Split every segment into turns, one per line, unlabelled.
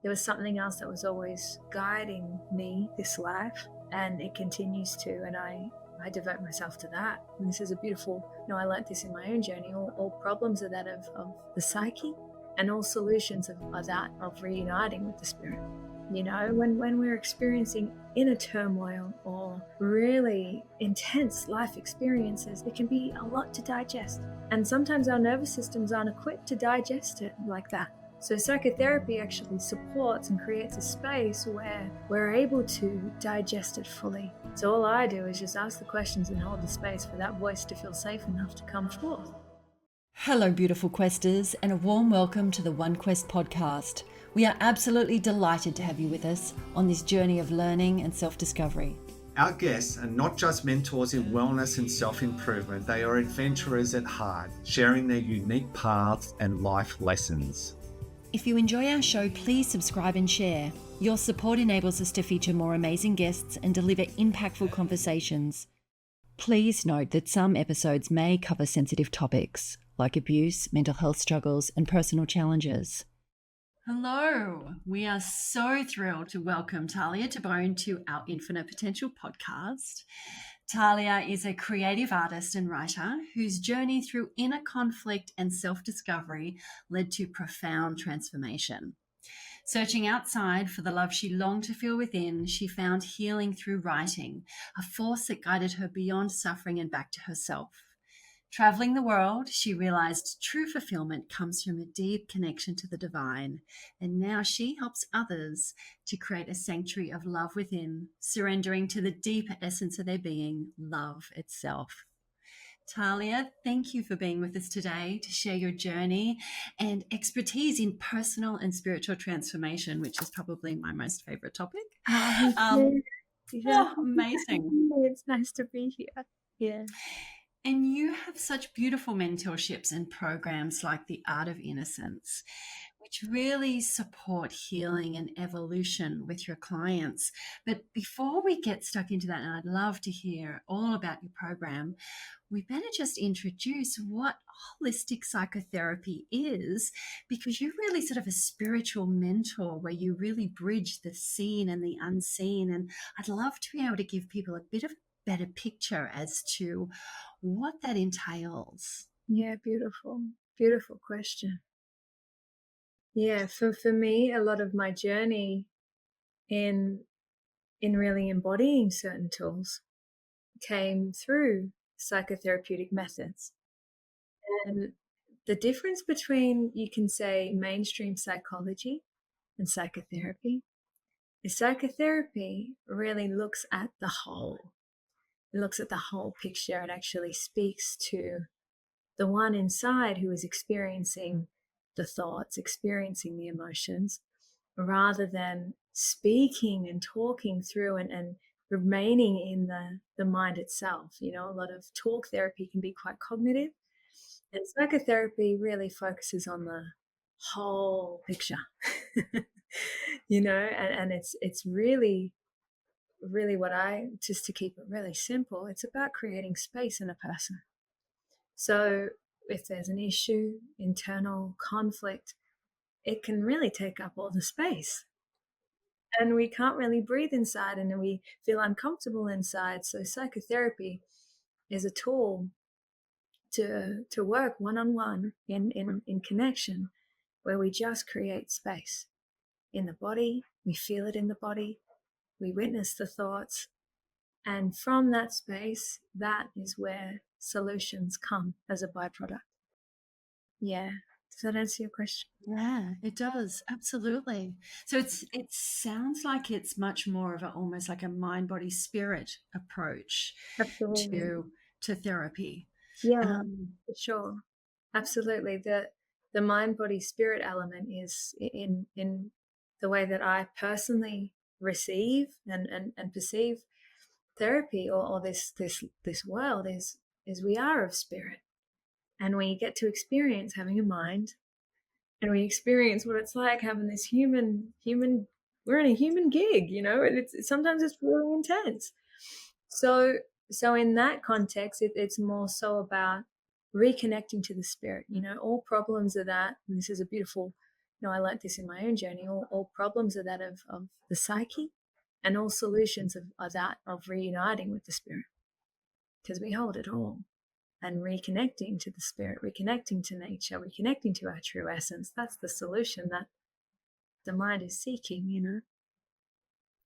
there was something else that was always guiding me this life, and it continues to, and I devote myself to that. And this is a beautiful, I learnt this in my own journey. All problems are that of the psyche, and all solutions are that of reuniting with the spirit. When we're experiencing inner turmoil or really intense life experiences, it can be a lot to digest. And sometimes our nervous systems aren't equipped to digest it like that. So psychotherapy actually supports and creates a space where we're able to digest it fully. So all I do is just ask the questions and hold the space for that voice to feel safe enough to come forth.
Hello, beautiful questers, and a warm welcome to the OneQuest podcast. We are absolutely delighted to have you with us on this journey of learning and self-discovery.
Our guests are not just mentors in wellness and self-improvement, they are adventurers at heart, sharing their unique paths and life lessons.
If you enjoy our show, please subscribe and share. Your support enables us to feature more amazing guests and deliver impactful conversations. Please note that some episodes may cover sensitive topics like abuse, mental health struggles, and personal challenges. Hello, we are so thrilled to welcome Tahlia Tabone to our Infinite Potential podcast. Tahlia is a creative artist and writer whose journey through inner conflict and self-discovery led to profound transformation. Searching outside for the love she longed to feel within, she found healing through writing, a force that guided her beyond suffering and back to herself. Traveling the world, she realized true fulfillment comes from a deep connection to the divine, and now she helps others to create a sanctuary of love within, surrendering to the deeper essence of their being, love itself. Tahlia, thank you for being with us today to share your journey and expertise in personal and spiritual transformation, which is probably my most favorite topic. Amazing.
It's nice to be here. Yeah.
And you have such beautiful mentorships and programs like the Art of Innocence, which really support healing and evolution with your clients. But before we get stuck into that, and I'd love to hear all about your program, we better just introduce what holistic psychotherapy is, because you're really sort of a spiritual mentor where you really bridge the seen and the unseen. And I'd love to be able to give people a bit of a better picture as to what that entails.
Yeah, beautiful question. Yeah, for me, a lot of my journey in really embodying certain tools came through psychotherapeutic methods. And the difference between, you can say, mainstream psychology and psychotherapy is psychotherapy really looks at the whole. It looks at the whole picture. It actually speaks to the one inside who is experiencing the thoughts, experiencing the emotions, rather than speaking and talking through and remaining in the mind itself. A lot of talk therapy can be quite cognitive, and psychotherapy really focuses on the whole picture. And it's really what just to keep it really simple, it's about creating space in a person. So if there's an issue, internal conflict, it can really take up all the space. And we can't really breathe inside, and we feel uncomfortable inside. So psychotherapy is a tool to work one-on-one in connection, where we just create space in the body. We feel it in the body. We witness the thoughts. And from that space, that is where solutions come as a byproduct. Yeah. Does that answer your question?
Yeah, it does. Absolutely. So it sounds like it's much more of almost like a mind, body, spirit approach.
Absolutely.
to therapy.
Yeah, for sure. Absolutely. The mind, body, spirit element is in the way that I personally receive and perceive therapy, or this world is we are of spirit, and we get to experience having a mind, and we experience what it's like having this human we're in a human gig, and it's sometimes it's really intense. So in that context, it's more so about reconnecting to the spirit. All problems are that, and this is a beautiful I learnt this in my own journey. All problems are that of the psyche, and all solutions are that of reuniting with the spirit, because we hold it all. And reconnecting to the spirit, reconnecting to nature, reconnecting to our true essence. That's the solution that the mind is seeking,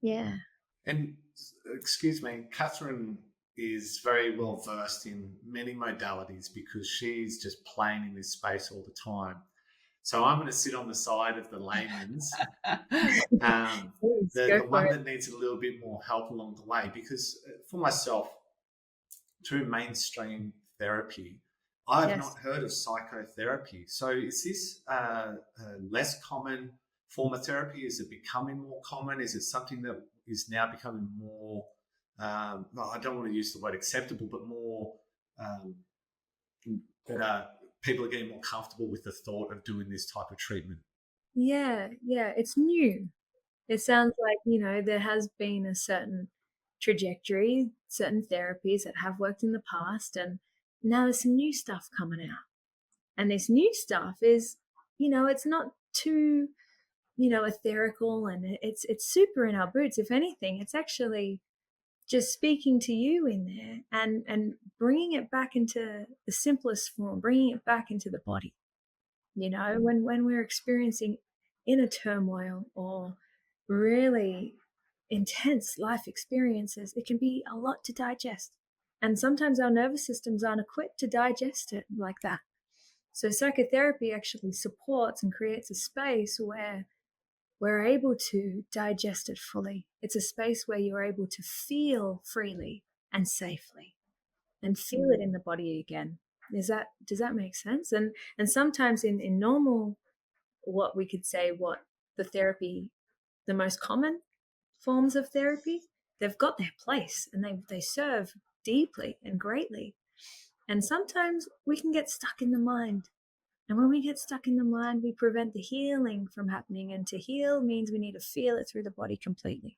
Yeah.
And excuse me, Catherine is very well versed in many modalities because she's just playing in this space all the time. So I'm going to sit on the side of the layman's,
Please, go
the
for
one
it.
that needs a little bit more help along the way. Because for myself, through mainstream therapy, I've not heard of psychotherapy. So is this a less common form of therapy? Is it becoming more common? Is it something that is now becoming more, well, I don't want to use the word acceptable, but more, that people are getting more comfortable with the thought of doing this type of treatment?
Yeah, it's new. It sounds like, there has been a certain trajectory, certain therapies that have worked in the past, and now there's some new stuff coming out. And this new stuff is, it's not too, etherical, and it's super in our boots. If anything, it's actually just speaking to you in there and bringing it back into the simplest form, bringing it back into the body. When we're experiencing inner turmoil or really intense life experiences, it can be a lot to digest. And sometimes our nervous systems aren't equipped to digest it like that. So psychotherapy actually supports and creates a space where we're able to digest it fully. It's a space where you're able to feel freely and safely and feel it in the body again. Does that make sense? And sometimes in normal, what we could say, what the most common forms of therapy, they've got their place and they serve deeply and greatly. And sometimes we can get stuck in the mind. And when we get stuck in the mind, we prevent the healing from happening. And to heal means we need to feel it through the body completely.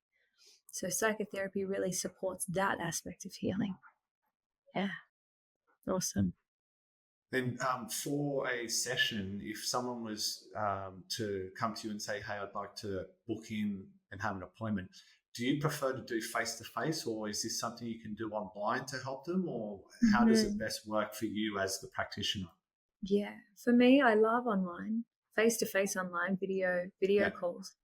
So psychotherapy really supports that aspect of healing. Yeah. Awesome.
Then for a session, if someone was to come to you and say, hey, I'd like to book in and have an appointment, do you prefer to do face-to-face, or is this something you can do online to help them, or how does it best work for you as the practitioner?
Yeah, for me, I love online, face-to-face online video calls,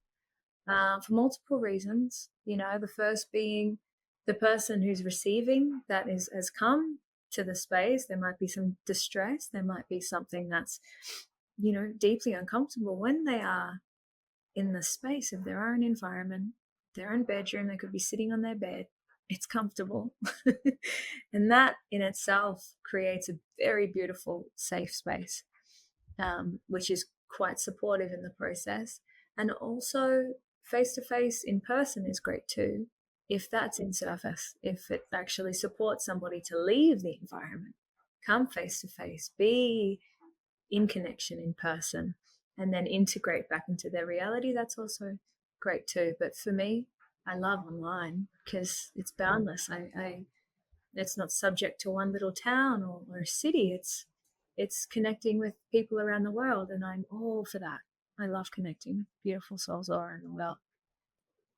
for multiple reasons. The first being the person who's receiving that has come to the space. There might be some distress. There might be something that's, deeply uncomfortable when they are in the space of their own environment, their own bedroom. They could be sitting on their bed. It's comfortable. And that in itself creates a very beautiful, safe space, which is quite supportive in the process. And also face-to-face in person is great too, if that's in service, if it actually supports somebody to leave the environment, come face-to-face, be in connection in person, and then integrate back into their reality. That's also great too. But for me, I love online because it's boundless. It's not subject to one little town or a city. It's connecting with people around the world, and I'm all for that. I love connecting with beautiful souls all around the world.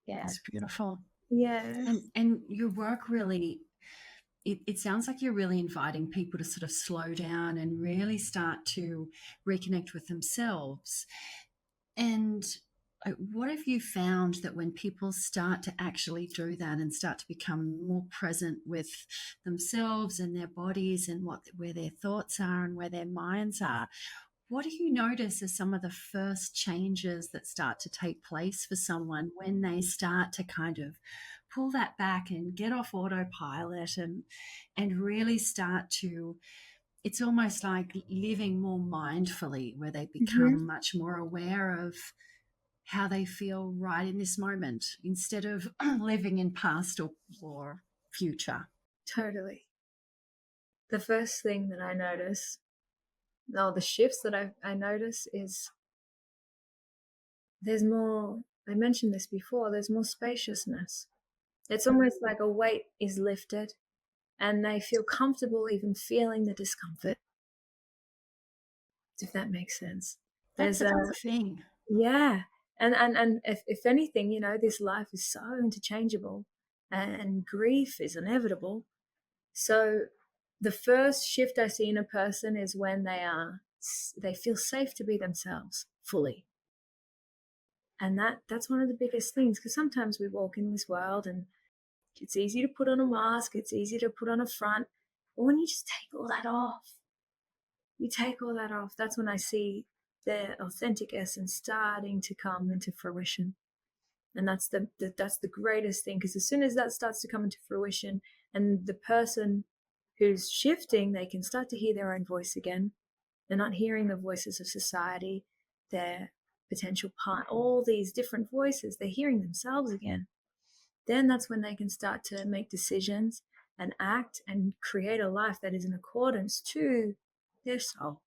Yeah,
it's beautiful.
Yeah,
and your work really. It sounds like you're really inviting people to sort of slow down and really start to reconnect with themselves. And what have you found that when people start to actually do that and start to become more present with themselves and their bodies and where their thoughts are and where their minds are, what do you notice as some of the first changes that start to take place for someone when they start to kind of pull that back and get off autopilot and really start to, it's almost like living more mindfully, where they become much more aware of how they feel right in this moment instead of living in past or future?
totally. The first thing that I notice, the shifts that I notice is there's more, I mentioned this before, there's more spaciousness. It's almost like a weight is lifted and they feel comfortable even feeling the discomfort, if that makes sense.
That's a good thing.
Yeah. And if anything, you know, this life is so interchangeable and grief is inevitable. So the first shift I see in a person is when they feel safe to be themselves fully. And that's one of the biggest things, because sometimes we walk in this world and it's easy to put on a mask, it's easy to put on a front. But when you just take all that off, that's when I see their authentic essence starting to come into fruition. And that's the greatest thing, because as soon as that starts to come into fruition and the person who's shifting, they can start to hear their own voice again. They're not hearing the voices of society, their potential part, all these different voices. They're hearing themselves again. Then that's when they can start to make decisions and act and create a life that is in accordance to their soul.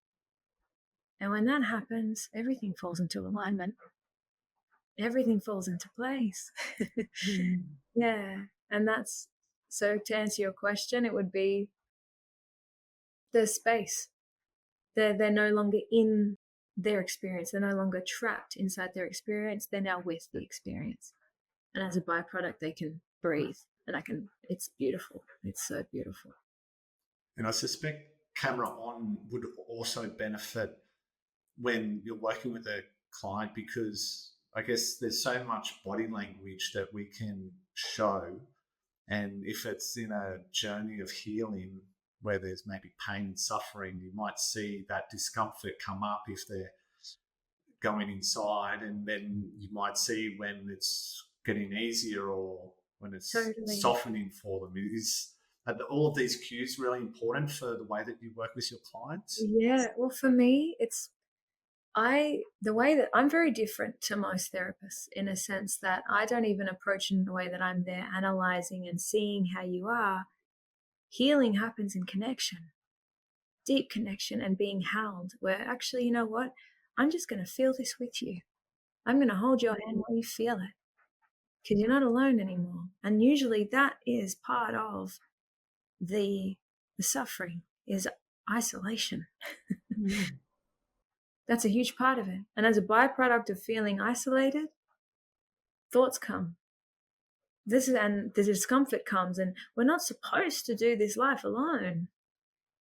And when that happens, everything falls into alignment. Everything falls into place. Yeah. And that's, so to answer your question, it would be the space. They're no longer in their experience. They're no longer trapped inside their experience. They're now with the experience. And as a byproduct, they can breathe. And it's beautiful. It's so beautiful.
And I suspect camera on would also benefit when you're working with a client, because I guess there's so much body language that we can show. And if it's in a journey of healing where there's maybe pain and suffering, you might see that discomfort come up if they're going inside, and then you might see when it's getting easier or when it's softening for them. Are all of these cues really important for the way that you work with your clients?
Yeah, well, for me, the way that I'm very different to most therapists, in a sense that I don't even approach in the way that I'm there analyzing and seeing how you are. Healing happens in connection, deep connection, and being held, where actually, you know what? I'm just going to feel this with you. I'm going to hold your hand while you feel it, because you're not alone anymore. And usually that is part of the suffering, is isolation. That's a huge part of it. And as a byproduct of feeling isolated, thoughts come. And the discomfort comes, and we're not supposed to do this life alone.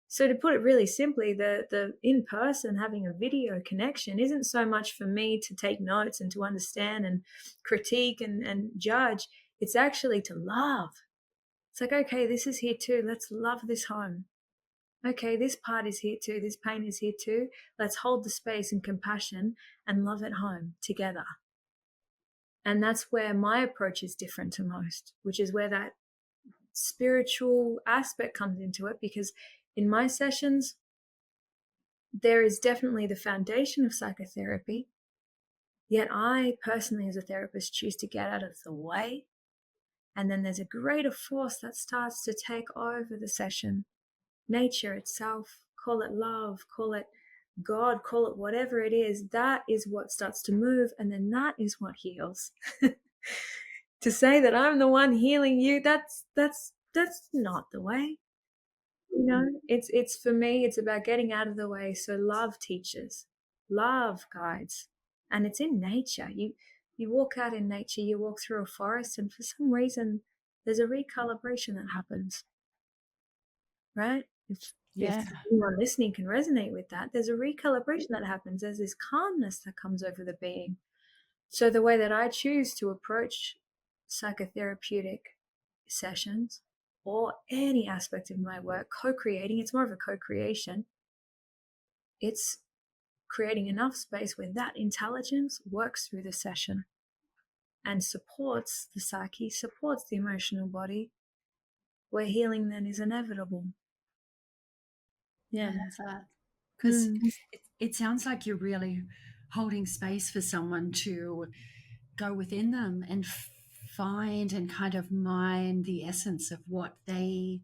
So to put it really simply, the in-person, having a video connection isn't so much for me to take notes and to understand and critique and judge. It's actually to love. It's like, okay, this is here too. Let's love this home. Okay, this part is here too. This pain is here too. Let's hold the space and compassion and love it home together. And that's where my approach is different to most, which is where that spiritual aspect comes into it, because in my sessions, there is definitely the foundation of psychotherapy, yet I personally, as a therapist, choose to get out of the way. And then there's a greater force that starts to take over the session. Nature itself, call it love, call it God, call it whatever it is, that is what starts to move, and then that is what heals. To say that I'm the one healing you, that's not the way. You know, it's for me, it's about getting out of the way. So love teaches, love guides, and it's in nature. You walk out in nature, you walk through a forest, and for some reason there's a recalibration that happens. Right? If anyone listening can resonate with that, there's a recalibration that happens. There's this calmness that comes over the being. So the way that I choose to approach psychotherapeutic sessions, or any aspect of my work, co-creating, it's more of a co-creation. It's creating enough space where that intelligence works through the session and supports the psyche, supports the emotional body, where healing then is inevitable.
Yeah, that's that. Because it sounds like you're really holding space for someone to go within them and find and kind of mine the essence of what they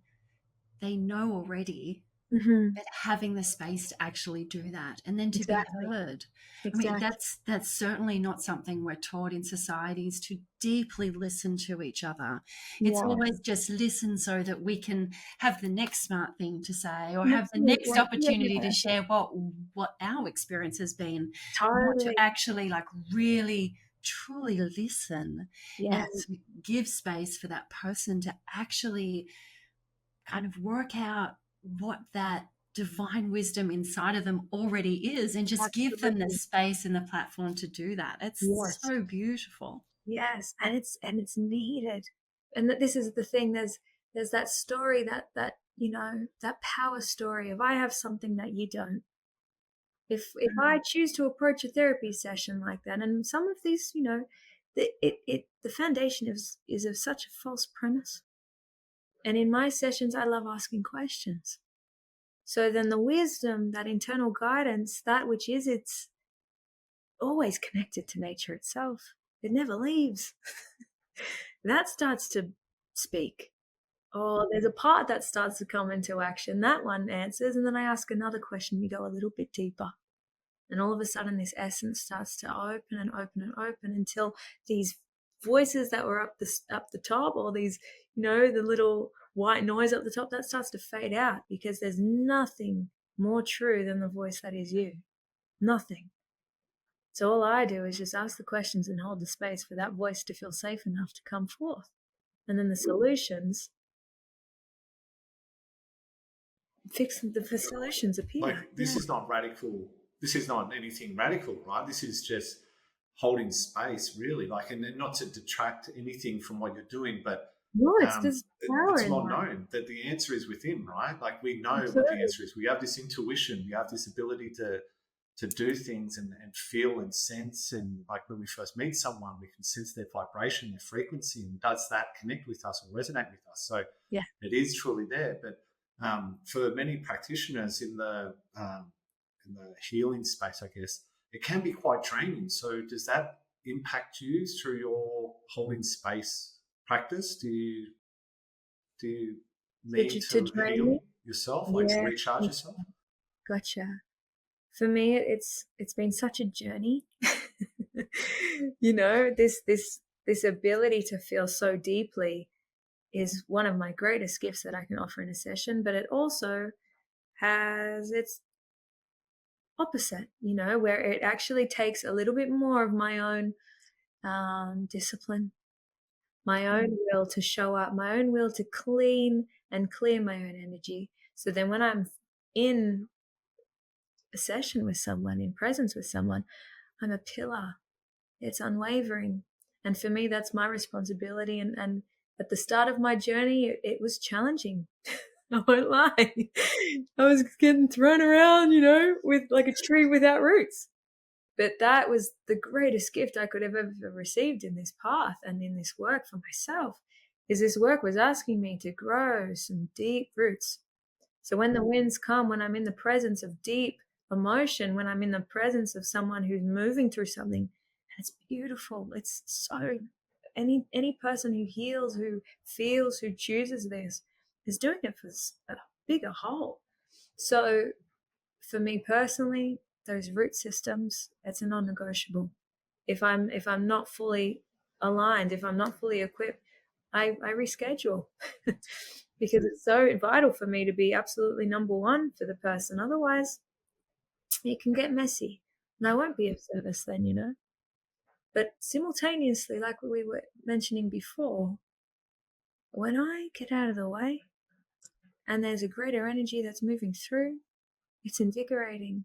know already, but having the space to actually do that and then to be
Exactly.
heard. I mean,
Exactly.
that's certainly not something we're taught in societies, to deeply listen to each other. It's
Yeah.
always just listen so that we can have the next smart thing to say, or have the
Absolutely.
next opportunity
Yeah.
to share what our experience has been, not to
Totally.
actually like really truly listen and
Yes.
give space for that person to actually kind of work out what that divine wisdom inside of them already is, and just give them the
Absolutely.
space and the platform to do that. It's
Yes.
so beautiful.
Yes. And it's needed. And that this is the thing, there's that story, that that power story of I have something that you don't. If I choose to approach a therapy session like that, and some of these, the foundation is of such a false premise. And in my sessions, I love asking questions. So then the wisdom, that internal guidance, that which is, it's always connected to nature itself. It never leaves. That starts to speak. Oh, there's a part that starts to come into action. That one answers, and then I ask another question. We go a little bit deeper. And all of a sudden, this essence starts to open and open and open until these voices that were up the top, or these, the little white noise up the top, that starts to fade out, because there's nothing more true than the voice that is you. Nothing. So all I do is just ask the questions and hold the space for that voice to feel safe enough to come forth. And then the solutions solutions appear.
Like, this is not radical. This is not anything radical, right? This is just holding space, really. Like, and not to detract anything from what you're doing, but
No, there's power
it's
in
well
that.
known that the answer is within, right? Like, we know what the
Absolutely.
answer is. We have this intuition. We have this ability to do things and feel and sense. And like, when we first meet someone, we can sense their vibration, their frequency, and does that connect with us or resonate with us? So
Yeah.
it is truly there. But for many practitioners in the healing space, I guess it can be quite draining. So does that impact you through your holding space practice? Do you need
To
to
drain me?
heal yourself, like to
Yeah.
recharge yourself?
Gotcha. For me, it's been such a journey. This ability to feel so deeply is one of my greatest gifts that I can offer in a session, but it also has its opposite, where it actually takes a little bit more of my own discipline, my own will to show up, my own will to clean and clear my own energy. So then when I'm in a session with someone, in presence with someone, I'm a pillar. It's unwavering. And for me, that's my responsibility. And at the start of my journey, it was challenging. I won't lie. I was getting thrown around, with like a tree without roots. But that was the greatest gift I could have ever received in this path and in this work for myself, is this work was asking me to grow some deep roots. So when the winds come, when I'm in the presence of deep emotion, when I'm in the presence of someone who's moving through something, and it's beautiful. It's so, any person who heals, who feels, who chooses this is doing it for a bigger whole. So for me personally, those root systems, it's a non-negotiable. If I'm not fully aligned, if I'm not fully equipped, I reschedule because it's so vital for me to be absolutely number one for the person. Otherwise, it can get messy, and I won't be of service then. But simultaneously, like we were mentioning before, when I get out of the way and there's a greater energy that's moving through, it's invigorating.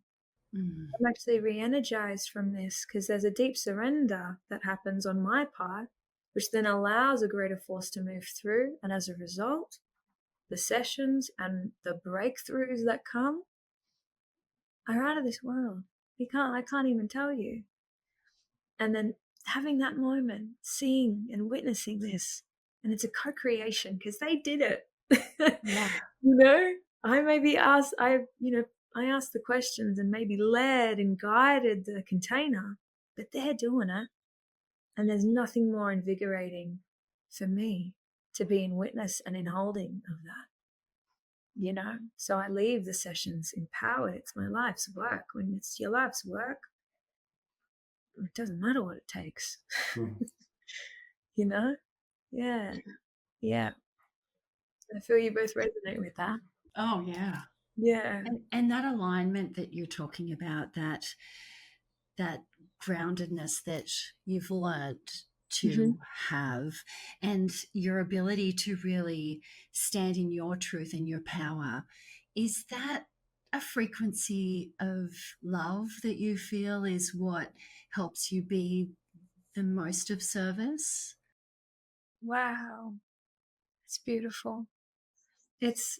I'm actually re-energized from this because there's a deep surrender that happens on my part, which then allows a greater force to move through. And as a result, the sessions and the breakthroughs that come are out of this world. I can't even tell you. And then having that moment, seeing and witnessing this, and it's a co-creation because they did it.
Yeah.
I maybe asked, I asked the questions and maybe led and guided the container, but they're doing it. And there's nothing more invigorating for me to be in witness and in holding of that. you know. So I leave the sessions empowered. It's my life's work. When it's your life's work, it doesn't matter what it takes. You know? Yeah. Yeah. I feel you both resonate with that.
Oh, yeah.
Yeah.
And that alignment that you're talking about, that groundedness that you've learned to have, and your ability to really stand in your truth and your power, is that a frequency of love that you feel is what helps you be the most of service?
Wow. It's beautiful. It's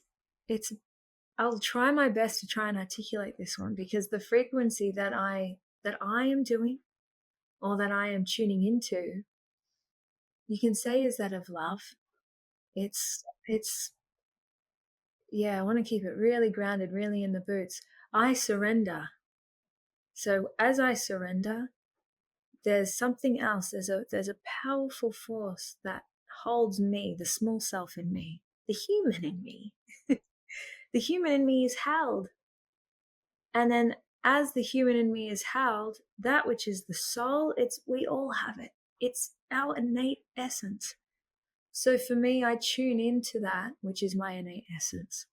I'll try my best to try and articulate this one, because the frequency that I am doing, or that I am tuning into, you can say is that of love. It's yeah, I want to keep it really grounded, really in the boots. I surrender. So as I surrender, there's something else. There's a powerful force that holds me, the small self in me, the human in me. The human in me is held. And then as the human in me is held, that which is the soul, we all have it. It's our innate essence. So for me, I tune into that, which is my innate essence.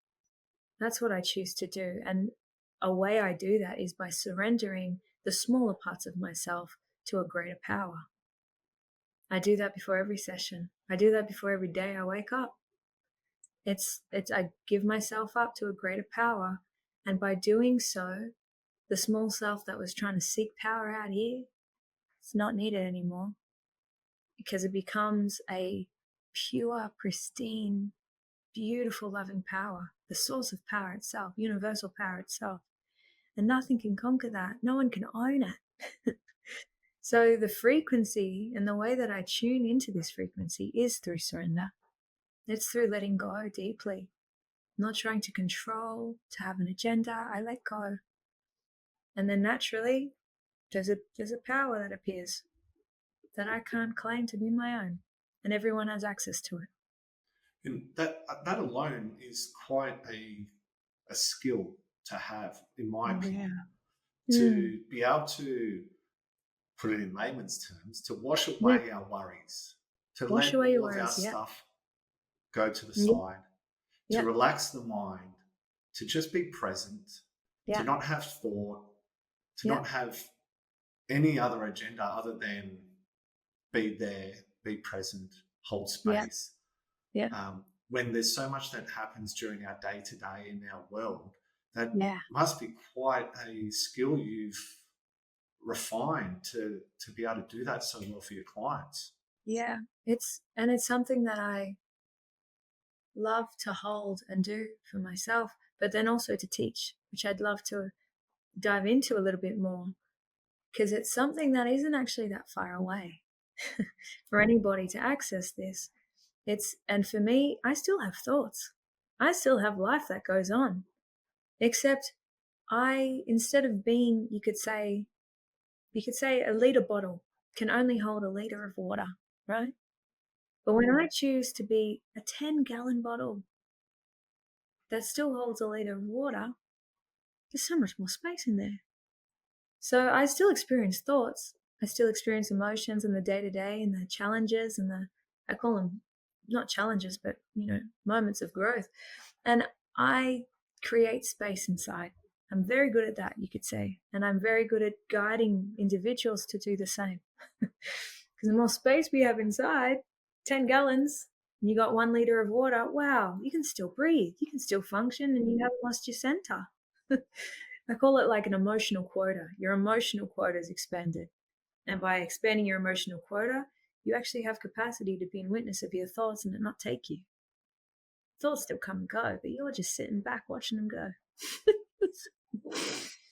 That's what I choose to do. And a way I do that is by surrendering the smaller parts of myself to a greater power. I do that before every session. I do that before every day I wake up. I give myself up to a greater power. And by doing so, the small self that was trying to seek power out here, it's not needed anymore, because it becomes a pure, pristine, beautiful, loving power, the source of power itself, universal power itself. And nothing can conquer that. No one can own it. So the frequency and the way that I tune into this frequency is through surrender. It's through letting go deeply, not trying to control, to have an agenda. I let go. And then naturally, there's a power that appears that I can't claim to be my own. And everyone has access to it.
And that alone is quite a skill to have, in my opinion, to be able to put it in layman's terms, to wash away our worries, to
Wash
let
away your
all of our
worries,
stuff go to the side, to relax the mind, to just be present, to not have thought, to not have any other agenda other than be there, be present, hold space. When there's so much that happens during our day-to-day in our world, that must be quite a skill you've refined to be able to do that so well for your clients.
Yeah, it's something that I love to hold and do for myself, but then also to teach, which I'd love to dive into a little bit more, because it's something that isn't actually that far away for anybody to access this. And for me, I still have thoughts. I still have life that goes on, except instead of being, you could say a liter bottle can only hold a liter of water, right? But when I choose to be a 10-gallon bottle that still holds a liter of water, there's so much more space in there. So I still experience thoughts. I still experience emotions in the day-to-day and the challenges and I call them not challenges, but, moments of growth. And I create space inside. I'm very good at that, you could say. And I'm very good at guiding individuals to do the same. Because the more space we have inside, 10 gallons, and you got 1 liter of water, wow, you can still breathe. You can still function, and you haven't lost your center. I call it like an emotional quota. Your emotional quota is expanded. And by expanding your emotional quota, you actually have capacity to be in witness of your thoughts and it not take you. Thoughts still come and go, but you're just sitting back watching them go.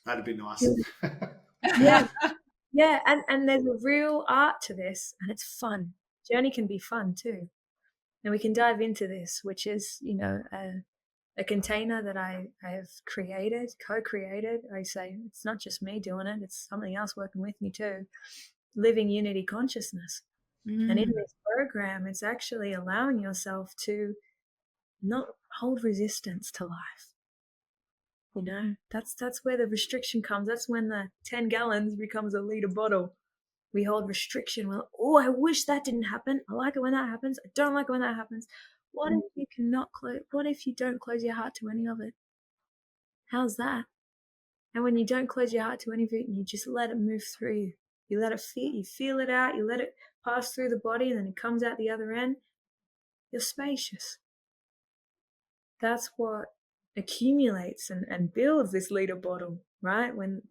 That'd be nice.
Yeah. And there's a real art to this, and it's fun. Journey can be fun too. And we can dive into this, which is, a container that I have created, co-created. I say it's not just me doing it, it's something else working with me too. Living unity consciousness. And in this program, it's actually allowing yourself to not hold resistance to life. You know, that's where the restriction comes. That's when the 10 gallons becomes a liter bottle. We hold restriction. Well, oh, I wish that didn't happen. I like it when that happens. I don't like it when that happens. What if you cannot close? What if you don't close your heart to any of it? How's that? And when you don't close your heart to any of it, and you just let it move through you, you let it feel, you feel it out, you let it pass through the body, and then it comes out the other end. You're spacious. That's what accumulates and builds this liter bottle, right? When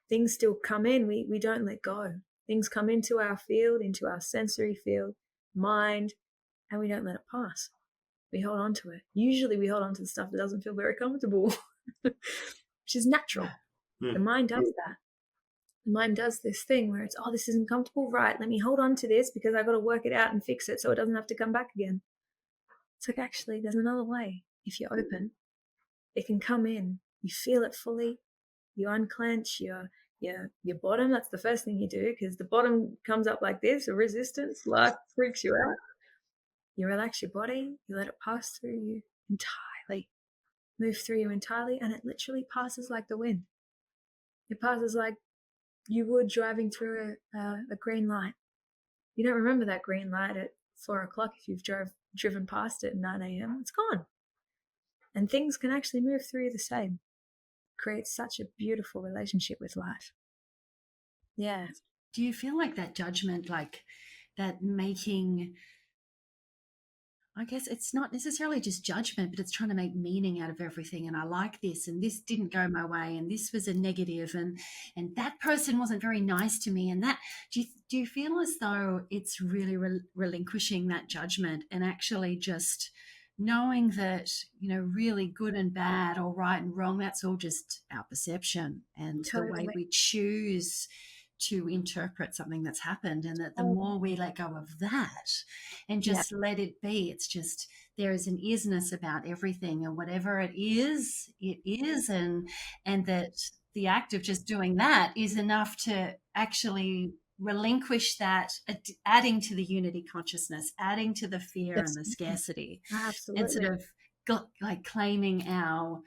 things still come in, we don't let go. Things come into our field, into our sensory field, mind, and we don't let it pass. We hold on to it. Usually we hold on to the stuff that doesn't feel very comfortable, which is natural. The mind does that. The mind does this thing where it's, oh, this isn't comfortable, right? Let me hold on to this because I've got to work it out and fix it so it doesn't have to come back again. It's like, actually, there's another way. If you're open, it can come in. You feel it fully. You unclench your bottom. That's the first thing you do, because the bottom comes up like this, a resistance, life freaks you out. You relax your body. You let it pass through you entirely, move through you entirely, and it literally passes like the wind. It passes like you would driving through a green light. You don't remember that green light at 4 o'clock if you've driven past it at 9 a.m. It's gone. And things can actually move through you the same. It creates such a beautiful relationship with life. Yeah.
Do you feel like that judgment, like that making, I guess it's not necessarily just judgment, but it's trying to make meaning out of everything. And I like this, and this didn't go my way, and this was a negative, and that person wasn't very nice to me. And that, do you feel as though it's really relinquishing that judgment and actually just knowing that, you know, really good and bad or right and wrong, that's all just our perception and the way we choose to interpret something that's happened, and that the more we let go of that and just let it be, it's just, there is an isness about everything, and whatever it is, and that the act of just doing that is enough to actually relinquish that, adding to the unity consciousness, adding to the fear and the scarcity.
Absolutely.
And sort of like claiming our,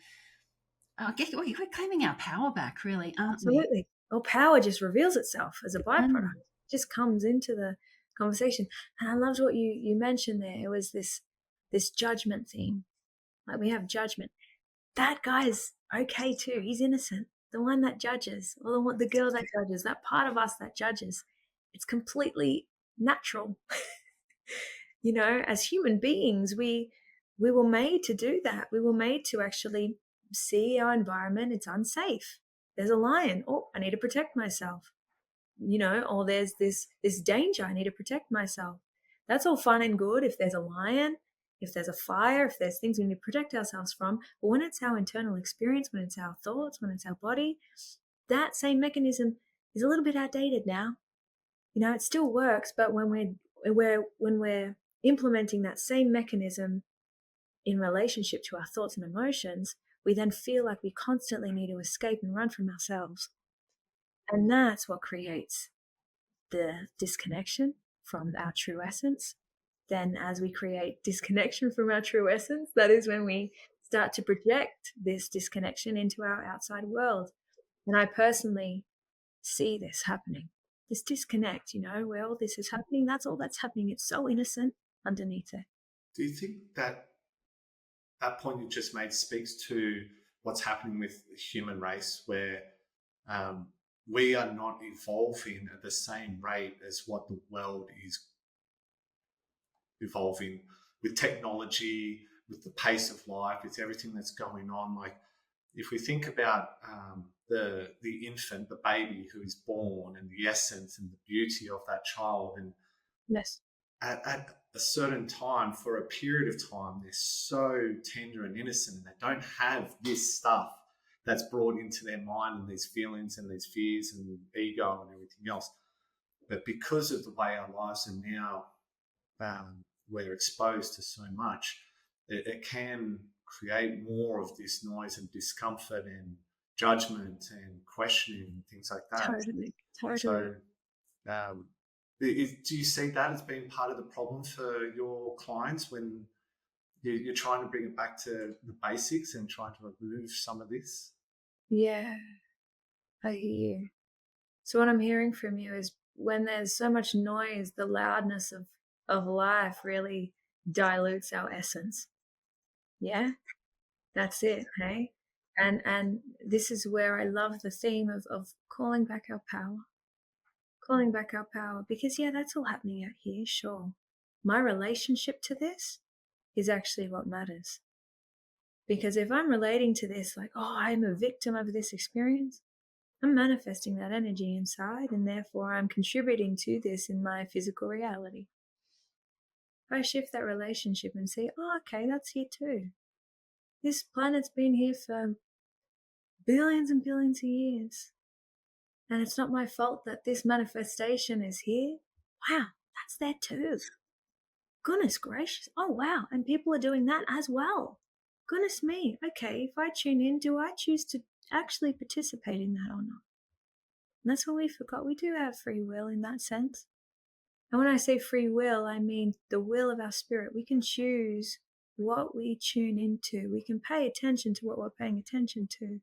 I guess we're claiming our power back, really, aren't we?
Absolutely. Well, power just reveals itself as a byproduct. It just comes into the conversation. And I loved what you mentioned there. It was this judgment theme. Like, we have judgment. That guy's okay too. He's innocent. The one that judges, or the girl that judges, that part of us that judges, it's completely natural. You know, as human beings, we were made to do that. We were made to actually see our environment. It's unsafe. There's a lion. Oh, I need to protect myself. You know, or there's this danger. I need to protect myself. That's all fun and good if there's a lion, if there's a fire, if there's things we need to protect ourselves from. But when it's our internal experience, when it's our thoughts, when it's our body, that same mechanism is a little bit outdated now. You know, it still works, but when we're implementing that same mechanism in relationship to our thoughts and emotions, we then feel like we constantly need to escape and run from ourselves. And that's what creates the disconnection from our true essence. Then as we create disconnection from our true essence, that is when we start to project this disconnection into our outside world. And I personally see this happening, this disconnect, you know, where all this is happening. That's all that's happening. It's so innocent underneath it.
Do you think that that point you just made speaks to what's happening with the human race, where we are not evolving at the same rate as what the world is evolving with technology, with the pace of life, with everything that's going on? Like, if we think about the infant, the baby who is born, and the essence and the beauty of that child, and at a certain time, for a period of time, they're so tender and innocent, and they don't have this stuff that's brought into their mind, and these feelings and these fears and ego and everything else. But because of the way our lives are now, we're exposed to so much, it can create more of this noise and discomfort and judgment and questioning and things like that.
Totally.
So do you see that as being part of the problem for your clients when, you're trying to bring it back to the basics and trying to remove some of this.
Yeah, I hear you. So what I'm hearing from you is when there's so much noise, the loudness of life really dilutes our essence. Yeah, that's it, hey? And this is where I love the theme of calling back our power. Calling back our power. Because yeah, that's all happening out here, sure. My relationship to this is actually what matters. Because if I'm relating to this like, oh, I'm a victim of this experience, I'm manifesting that energy inside, and therefore I'm contributing to this in my physical reality. If I shift that relationship and see, oh, okay, that's here too. This planet's been here for billions and billions of years. And it's not my fault that this manifestation is here. Wow, that's there too. Goodness gracious. Oh, wow. And people are doing that as well. Goodness me. Okay, if I tune in, do I choose to actually participate in that or not? And that's what we forgot. We do have free will in that sense. And when I say free will, I mean the will of our spirit. We can choose what we tune into. We can pay attention to what we're paying attention to.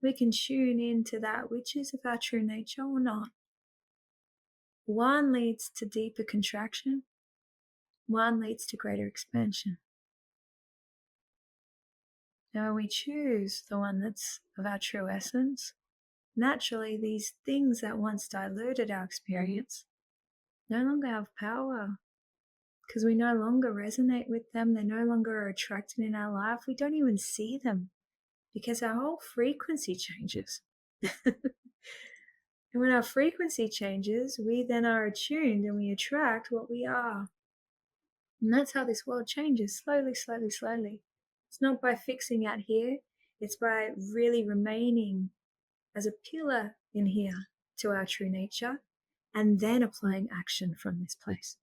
We can tune into that which is of our true nature or not. One leads to deeper contraction. One leads to greater expansion. Now, when we choose the one that's of our true essence, naturally these things that once diluted our experience no longer have power, because we no longer resonate with them. They no longer are attracted in our life. We don't even see them because our whole frequency changes. And when our frequency changes, we then are attuned and we attract what we are. And that's how this world changes, slowly, slowly, slowly. It's not by fixing out here. It's by really remaining as a pillar in here to our true nature and then applying action from this place.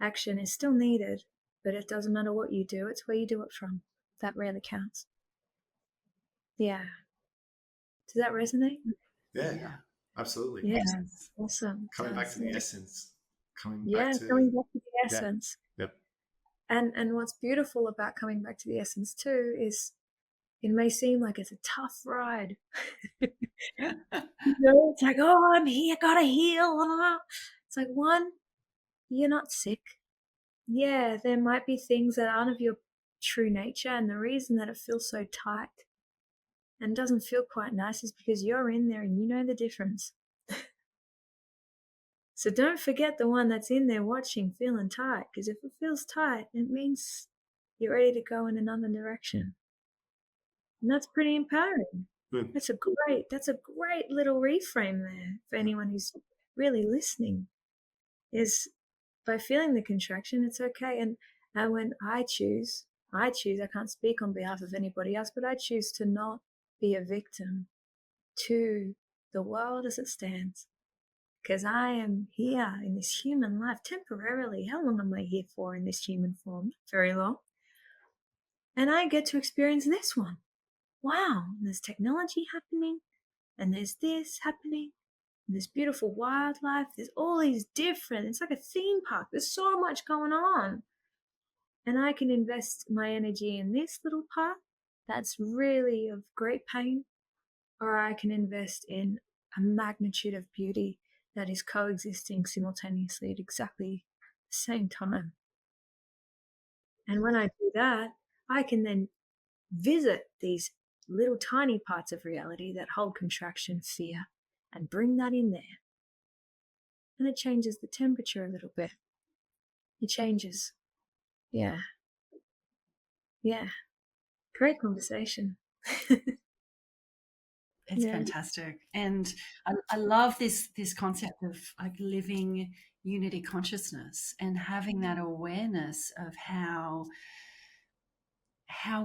Action is still needed, but it doesn't matter what you do. It's where you do it from. That really counts. Yeah. Does that resonate?
Yeah. Absolutely.
Yeah. Awesome.
Coming back to the essence. Coming
Yeah,
back to
coming back to the essence.
Yep.
And what's beautiful about coming back to the essence too is it may seem like it's a tough ride. It's like, oh, I'm here, gotta heal. It's like, one, you're not sick. Yeah, there might be things that aren't of your true nature, and the reason that it feels so tight and doesn't feel quite nice is because you're in there and you know the difference. So don't forget the one that's in there watching, feeling tight, because if it feels tight, it means you're ready to go in another direction. And that's pretty empowering.
Good.
That's a great little reframe there for anyone who's really listening, is by feeling the contraction, it's okay. And when I choose, I can't speak on behalf of anybody else, but I choose to not be a victim to the world as it stands. Because I am here in this human life temporarily. How long am I here for in this human form? Very long. And I get to experience this one. Wow, there's technology happening, and there's this happening, and there's beautiful wildlife, there's all these different, it's like a theme park, there's so much going on. And I can invest my energy in this little part that's really of great pain, or I can invest in a magnitude of beauty that is coexisting simultaneously at exactly the same time. And when I do that, I can then visit these little tiny parts of reality that hold contraction, fear, and bring that in there. And it changes the temperature a little bit. It changes. Yeah. Yeah. Great conversation.
It's fantastic. And I love this concept of like living unity consciousness and having that awareness of how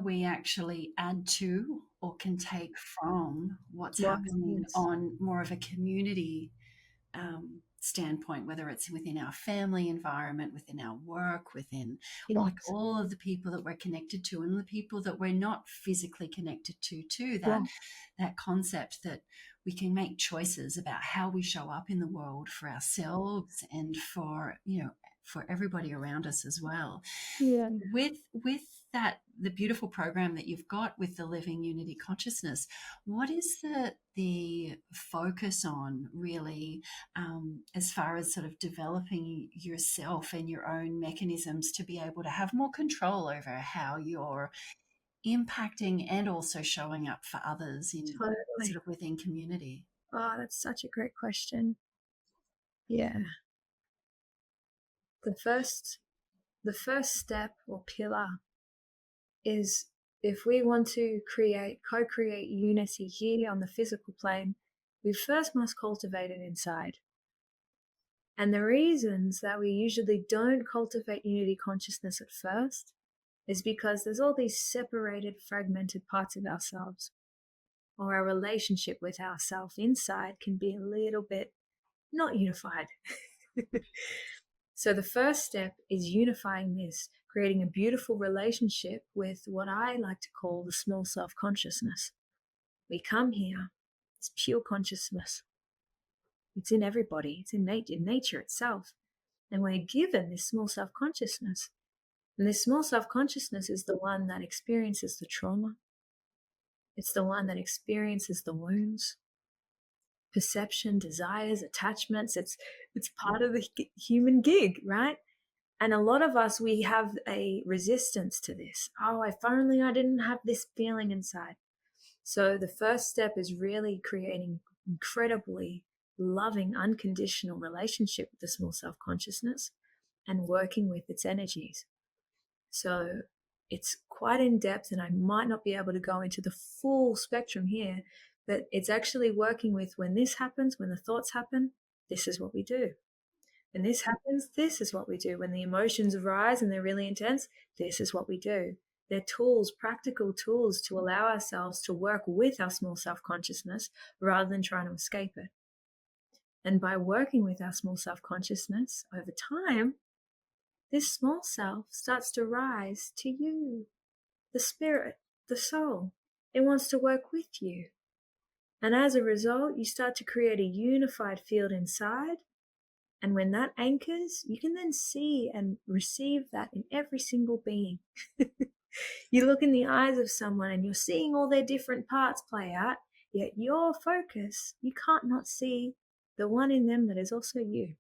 we actually add to or can take from what's happening on more of a community standpoint, whether it's within our family environment, within our work, within like all of the people that we're connected to and the people that we're not physically connected to too. That concept that we can make choices about how we show up in the world for ourselves and for, for everybody around us as well.
Yeah.
With that, the beautiful program that you've got with the Living Unity Consciousness, what is the focus on really, as far as sort of developing yourself and your own mechanisms to be able to have more control over how you're impacting and also showing up for others in
Totally.
sort of within community?
Oh, that's such a great question. Yeah. The first step or pillar is, if we want to co-create unity here on the physical plane, we first must cultivate it inside. And the reasons that we usually don't cultivate unity consciousness at first is because there's all these separated, fragmented parts of ourselves, or our relationship with ourselves inside can be a little bit not unified. So the first step is unifying this, creating a beautiful relationship with what I like to call the small self-consciousness. We come here, it's pure consciousness. It's in everybody, it's in nature itself. And we're given this small self-consciousness. And this small self-consciousness is the one that experiences the trauma. It's the one that experiences the wounds, perception, desires, attachments. It's part of the human gig, right? And a lot of us, we have a resistance to this. Oh, if only I didn't have this feeling inside. So the first step is really creating incredibly loving, unconditional relationship with the small self-consciousness and working with its energies. So it's quite in depth, and I might not be able to go into the full spectrum here, but it's actually working with, when this happens, when the thoughts happen, this is what we do. When this happens, this is what we do. When the emotions arise and they're really intense, this is what we do. They're tools, practical tools to allow ourselves to work with our small self-consciousness rather than trying to escape it. And by working with our small self-consciousness over time, this small self starts to rise to you, the spirit, the soul. It wants to work with you. And as a result, you start to create a unified field inside. And when that anchors, you can then see and receive that in every single being. You look in the eyes of someone and you're seeing all their different parts play out, yet your focus, you can't not see the one in them that is also you.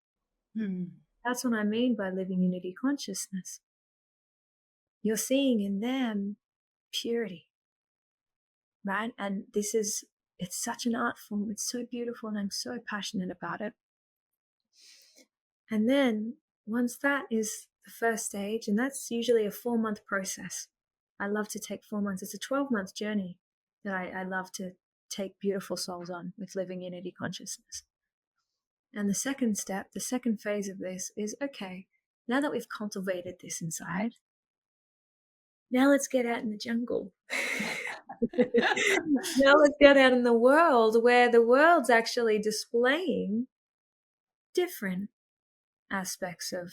That's what I mean by living unity consciousness. You're seeing in them purity, right? And it's such an art form. It's so beautiful, and I'm so passionate about it. And then once that is the first stage, and that's usually a 4-month process. I love to take 4 months. It's a 12-month journey that I love to take beautiful souls on with living unity consciousness. And the second step, the second phase of this is, okay, now that we've cultivated this inside, now let's get out in the jungle. Now let's get out in the world, where the world's actually displaying different aspects of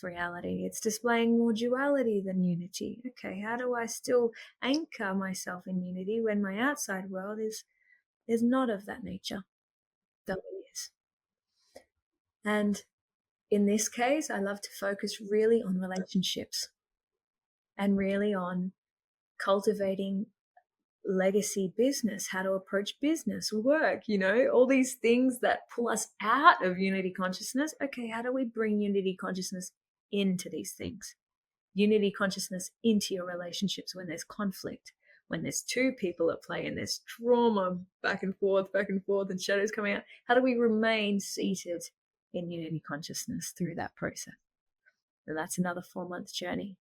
reality. It's displaying more duality than unity. Okay, how do I still anchor myself in unity when my outside world is not of that nature, though it is? And in this case, I love to focus really on relationships and really on cultivating legacy business, how to approach business, work, all these things that pull us out of unity consciousness. Okay, how do we bring unity consciousness into these things? Unity consciousness into your relationships when there's conflict, when there's two people at play and there's trauma back and forth, and shadows coming out. How do we remain seated in unity consciousness through that process? And that's another 4-month journey,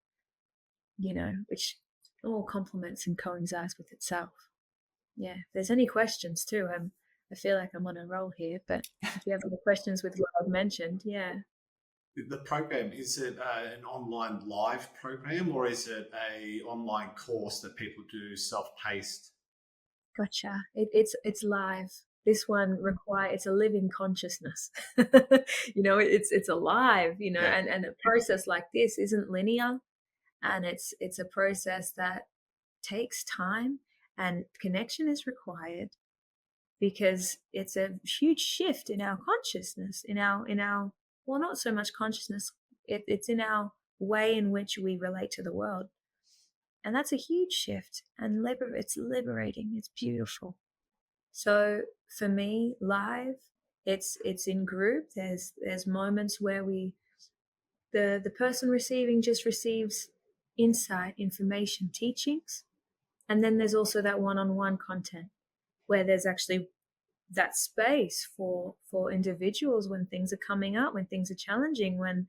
which all complements and coincides with itself. Yeah, if there's any questions too, I feel like I'm on a roll here, but if you have any questions with what I've mentioned, yeah.
The program, is it an online live program, or is it a online course that people do self-paced?
Gotcha. It's live. This one it's a living consciousness. It's alive,
Yeah.
and a process like this isn't linear, and it's a process that takes time, and connection is required, because it's a huge shift in our consciousness, in our well, not so much consciousness, it's in our way in which we relate to the world. And that's a huge shift, and it's liberating, it's beautiful. So for me, live, it's in group. There's moments where the person receiving just receives insight, information, teachings. And then there's also that one-on-one content where there's actually that space for individuals when things are coming up, when things are challenging, when,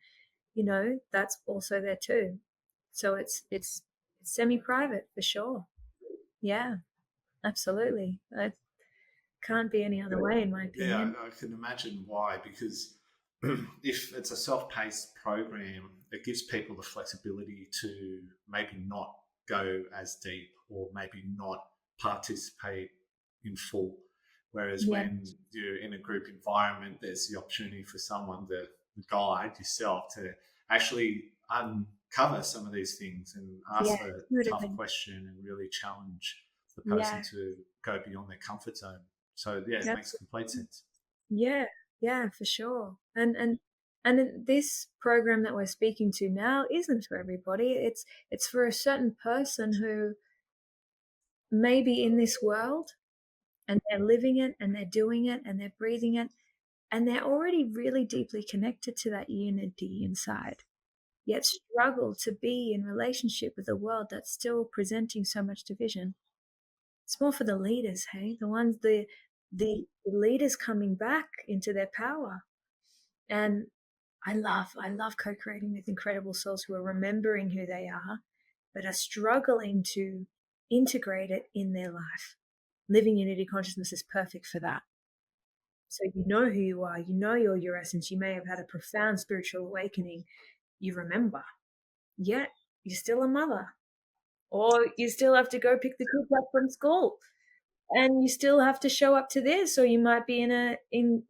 that's also there too. So it's semi-private for sure. Yeah, absolutely. It can't be any other way, in my
Yeah,
opinion.
I can imagine why, because if it's a self-paced program, it gives people the flexibility to maybe not go as deep or maybe not participate in full. Whereas
Yeah,
when you're in a group environment, there's the opportunity for someone, the guide yourself, to actually uncover some of these things and
yeah,
ask the tough
totally.
question and really challenge the person
Yeah,
to go beyond their comfort zone. So yeah, it makes
that's
complete sense.
yeah, yeah, for sure. And this program that we're speaking to now isn't for everybody. It's for a certain person who may be in this world and they're living it and they're doing it and they're breathing it and they're already really deeply connected to that unity inside, yet struggle to be in relationship with a world that's still presenting so much division. It's more for the leaders, hey, the leaders coming back into their power. And I love co-creating with incredible souls who are remembering who they are, but are struggling to integrate it in their life. Living unity consciousness is perfect for that. So you know who you are, you know your essence, you may have had a profound spiritual awakening, you remember. Yet you're still a mother. Or you still have to go pick the kids up from school. And you still have to show up to this, or you might be in a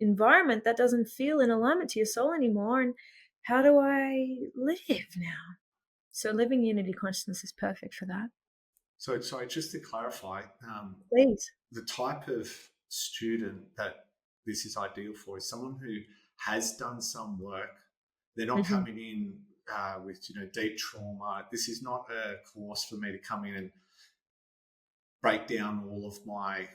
environment that doesn't feel in alignment to your soul anymore. And how do I live now? So living unity consciousness is perfect for that.
So, sorry, just to clarify,
Please.
the type of student that this is ideal for is someone who has done some work. They're not
Mm-hmm.
coming in with deep trauma. This is not a course for me to come in and break down all of my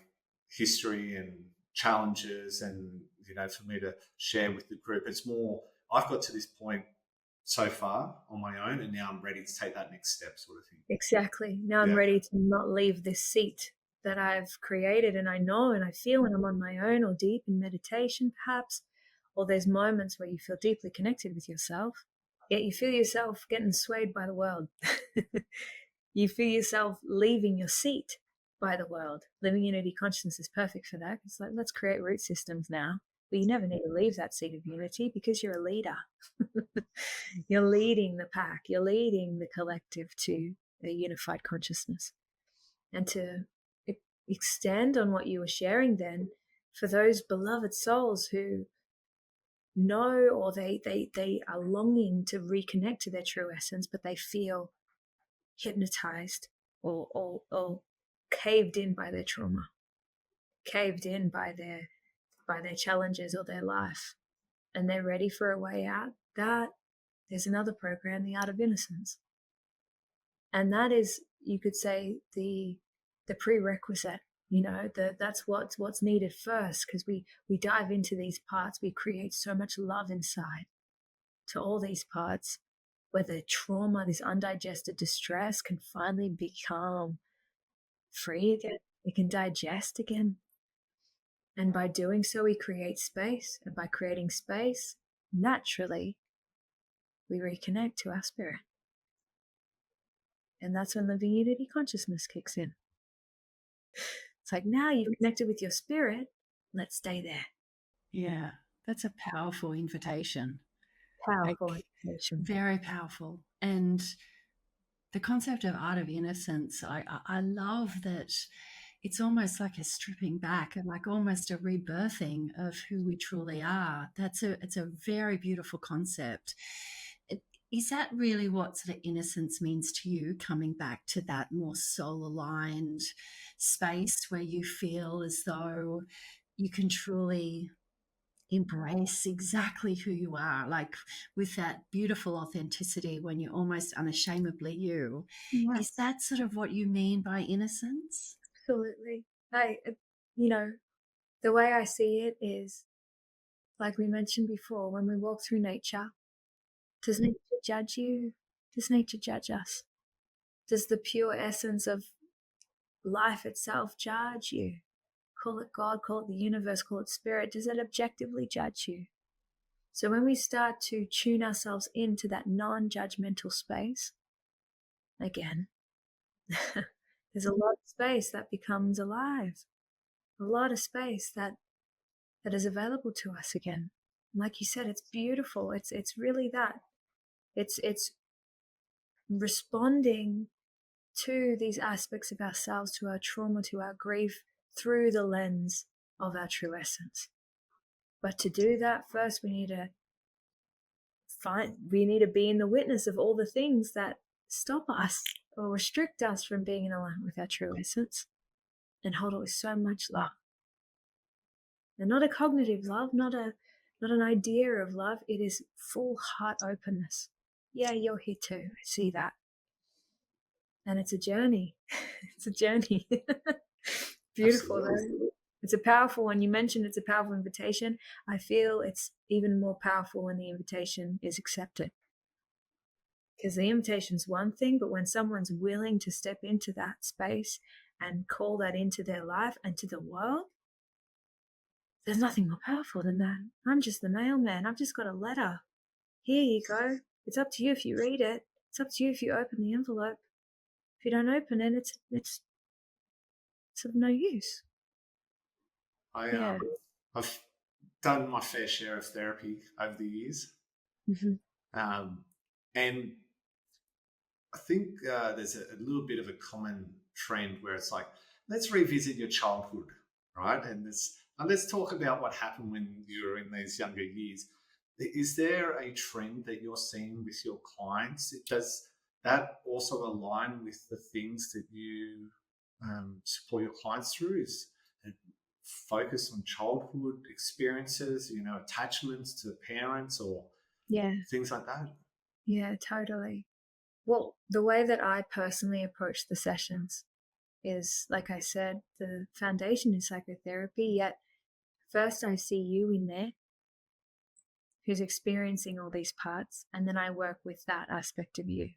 history and challenges, and for me to share with the group. It's more, I've got to this point so far on my own, and now I'm ready to take that next step, sort of thing.
Exactly. Now I'm
Yeah.
ready to not leave this seat that I've created, and I know and I feel when I'm on my own or deep in meditation, perhaps, or there's moments where you feel deeply connected with yourself, yet you feel yourself getting swayed by the world. You feel yourself leaving your seat by the world. Living unity consciousness is perfect for that. It's like, let's create root systems now. But you never need to leave that seat of unity because you're a leader. You're leading the pack, you're leading the collective to a unified consciousness. And to extend on what you were sharing then, for those beloved souls who know, or they are longing to reconnect to their true essence, but they feel hypnotized or caved in by their trauma, caved in by their challenges or their life, and they're ready for a way out. That there's another program, the Art of Innocence, and that is, you could say, the prerequisite. That's what's needed first, because we dive into these parts, we create so much love inside to all these parts, where the trauma, this undigested distress, can finally become free again. It can digest again. And by doing so, we create space. And by creating space, naturally, we reconnect to our spirit. And that's when living unity consciousness kicks in. It's like, now you've connected with your spirit, let's stay there.
Yeah, that's a powerful invitation.
Powerful
Like,
invitation.
very powerful. And the concept of art of innocence, I love that it's almost like a stripping back and like almost a rebirthing of who we truly are. It's a very beautiful concept. Is that really what sort of innocence means to you, coming back to that more soul aligned space where you feel as though you can truly embrace exactly who you are, like with that beautiful authenticity when you're almost unashamedly you.
Yes.
Is that sort of what you mean by innocence?
Absolutely. The way I see it is, like we mentioned before, when we walk through nature, does nature judge you? Does nature judge us? Does the pure essence of life itself judge you? Call it God, call it the universe, call it spirit. Does it objectively judge you? So when we start to tune ourselves into that non-judgmental space, again, there's a lot of space that becomes alive, a lot of space that is available to us again. Like you said, it's beautiful. It's really that. It's responding to these aspects of ourselves, to our trauma, to our grief, through the lens of our true essence. But to do that, first we need to be in the witness of all the things that stop us or restrict us from being in alignment with our true essence, and hold it with so much love. And not a cognitive love, not an idea of love. It is full heart openness. Yeah, you're here too. I see that. And it's a journey. It's a journey. Beautiful though. It's a powerful one. You mentioned it's a powerful invitation. I feel it's even more powerful when the invitation is accepted. Because the invitation's one thing, but when someone's willing to step into that space and call that into their life and to the world, there's nothing more powerful than that. I'm just the mailman. I've just got a letter. Here you go. It's up to you if you read it. It's up to you if you open the envelope. If you don't open it, it's of no use.
I've done my fair share of therapy over the years.
Mm-hmm.
And I think there's a little bit of a common trend where it's like, let's revisit your childhood, right? And let's talk about what happened when you were in these younger years. Is there a trend that you're seeing with your clients? Does that also align with the things that you support your clients through? Is it focus on childhood experiences, attachments to parents or things like that?
Yeah, totally. Well, the way that I personally approach the sessions is, like I said, the foundation is psychotherapy, yet first I see you in there who's experiencing all these parts, and then I work with that aspect of you.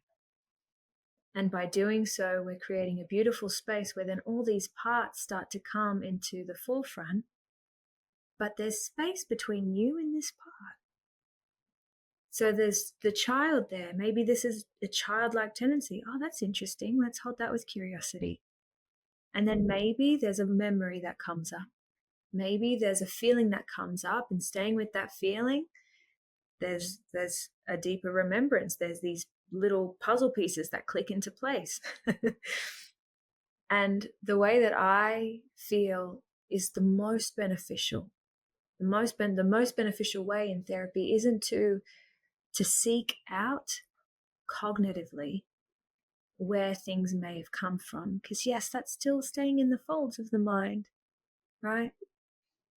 And by doing so, we're creating a beautiful space where then all these parts start to come into the forefront, but there's space between you and this part. So there's the child there. Maybe this is a childlike tendency. Oh, that's interesting. Let's hold that with curiosity. And then maybe there's a memory that comes up. Maybe there's a feeling that comes up, and staying with that feeling, there's a deeper remembrance. There's these little puzzle pieces that click into place. And the way that I feel is the most beneficial. The most beneficial way in therapy isn't to seek out cognitively where things may have come from, because yes, that's still staying in the folds of the mind, right?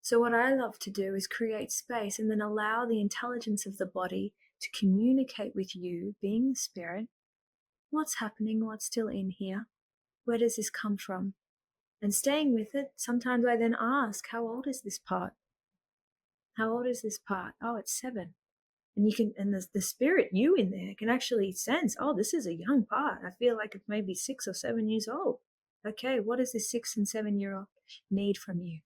So what I love to do is create space and then allow the intelligence of the body to communicate with you, being the spirit, what's happening, what's still in here, where does this come from? And staying with it, sometimes I then ask, how old is this part? How old is this part? Oh, it's 7. And the spirit, you in there, can actually sense, oh, this is a young part. I feel like it's maybe 6 or 7 years old. Okay, what does this 6 and 7-year-old need from you?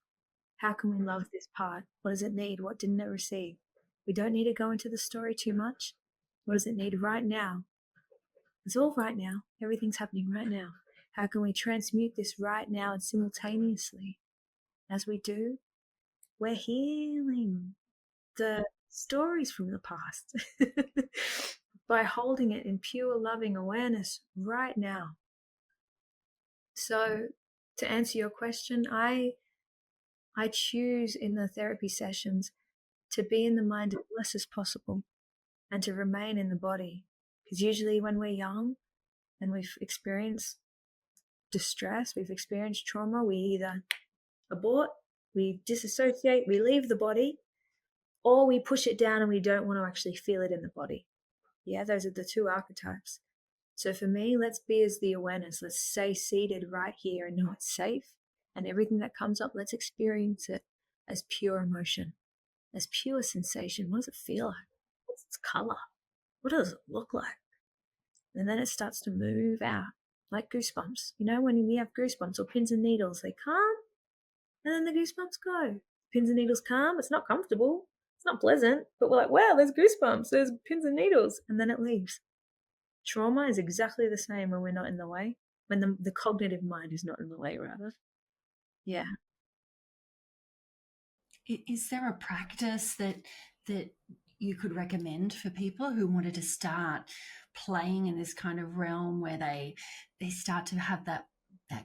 How can we love this part? What does it need? What didn't it receive? We don't need to go into the story too much. What does it need right now? It's all right now. Everything's happening right now. How can we transmute this right now and simultaneously? As we do, we're healing the stories from the past by holding it in pure loving awareness right now. So to answer your question, I choose in the therapy sessions to be in the mind as less as possible and to remain in the body. Because usually when we're young and we've experienced distress, we've experienced trauma, we either abort, we disassociate, we leave the body, or we push it down and we don't want to actually feel it in the body. Yeah, those are the two archetypes. So for me, let's be as the awareness. Let's stay seated right here and know it's safe. And everything that comes up, let's experience it as pure emotion, as pure sensation. What does it feel like? What's its color? What does it look like? And then it starts to move out like goosebumps. You know, when we have goosebumps or pins and needles, they come and then the goosebumps go. Pins and needles come. It's not comfortable. It's not pleasant. But we're like, wow, there's goosebumps. There's pins and needles. And then it leaves. Trauma is exactly the same when we're not in the way, when the cognitive mind is not in the way, rather. Yeah.
Is there a practice that you could recommend for people who wanted to start playing in this kind of realm where they start to have that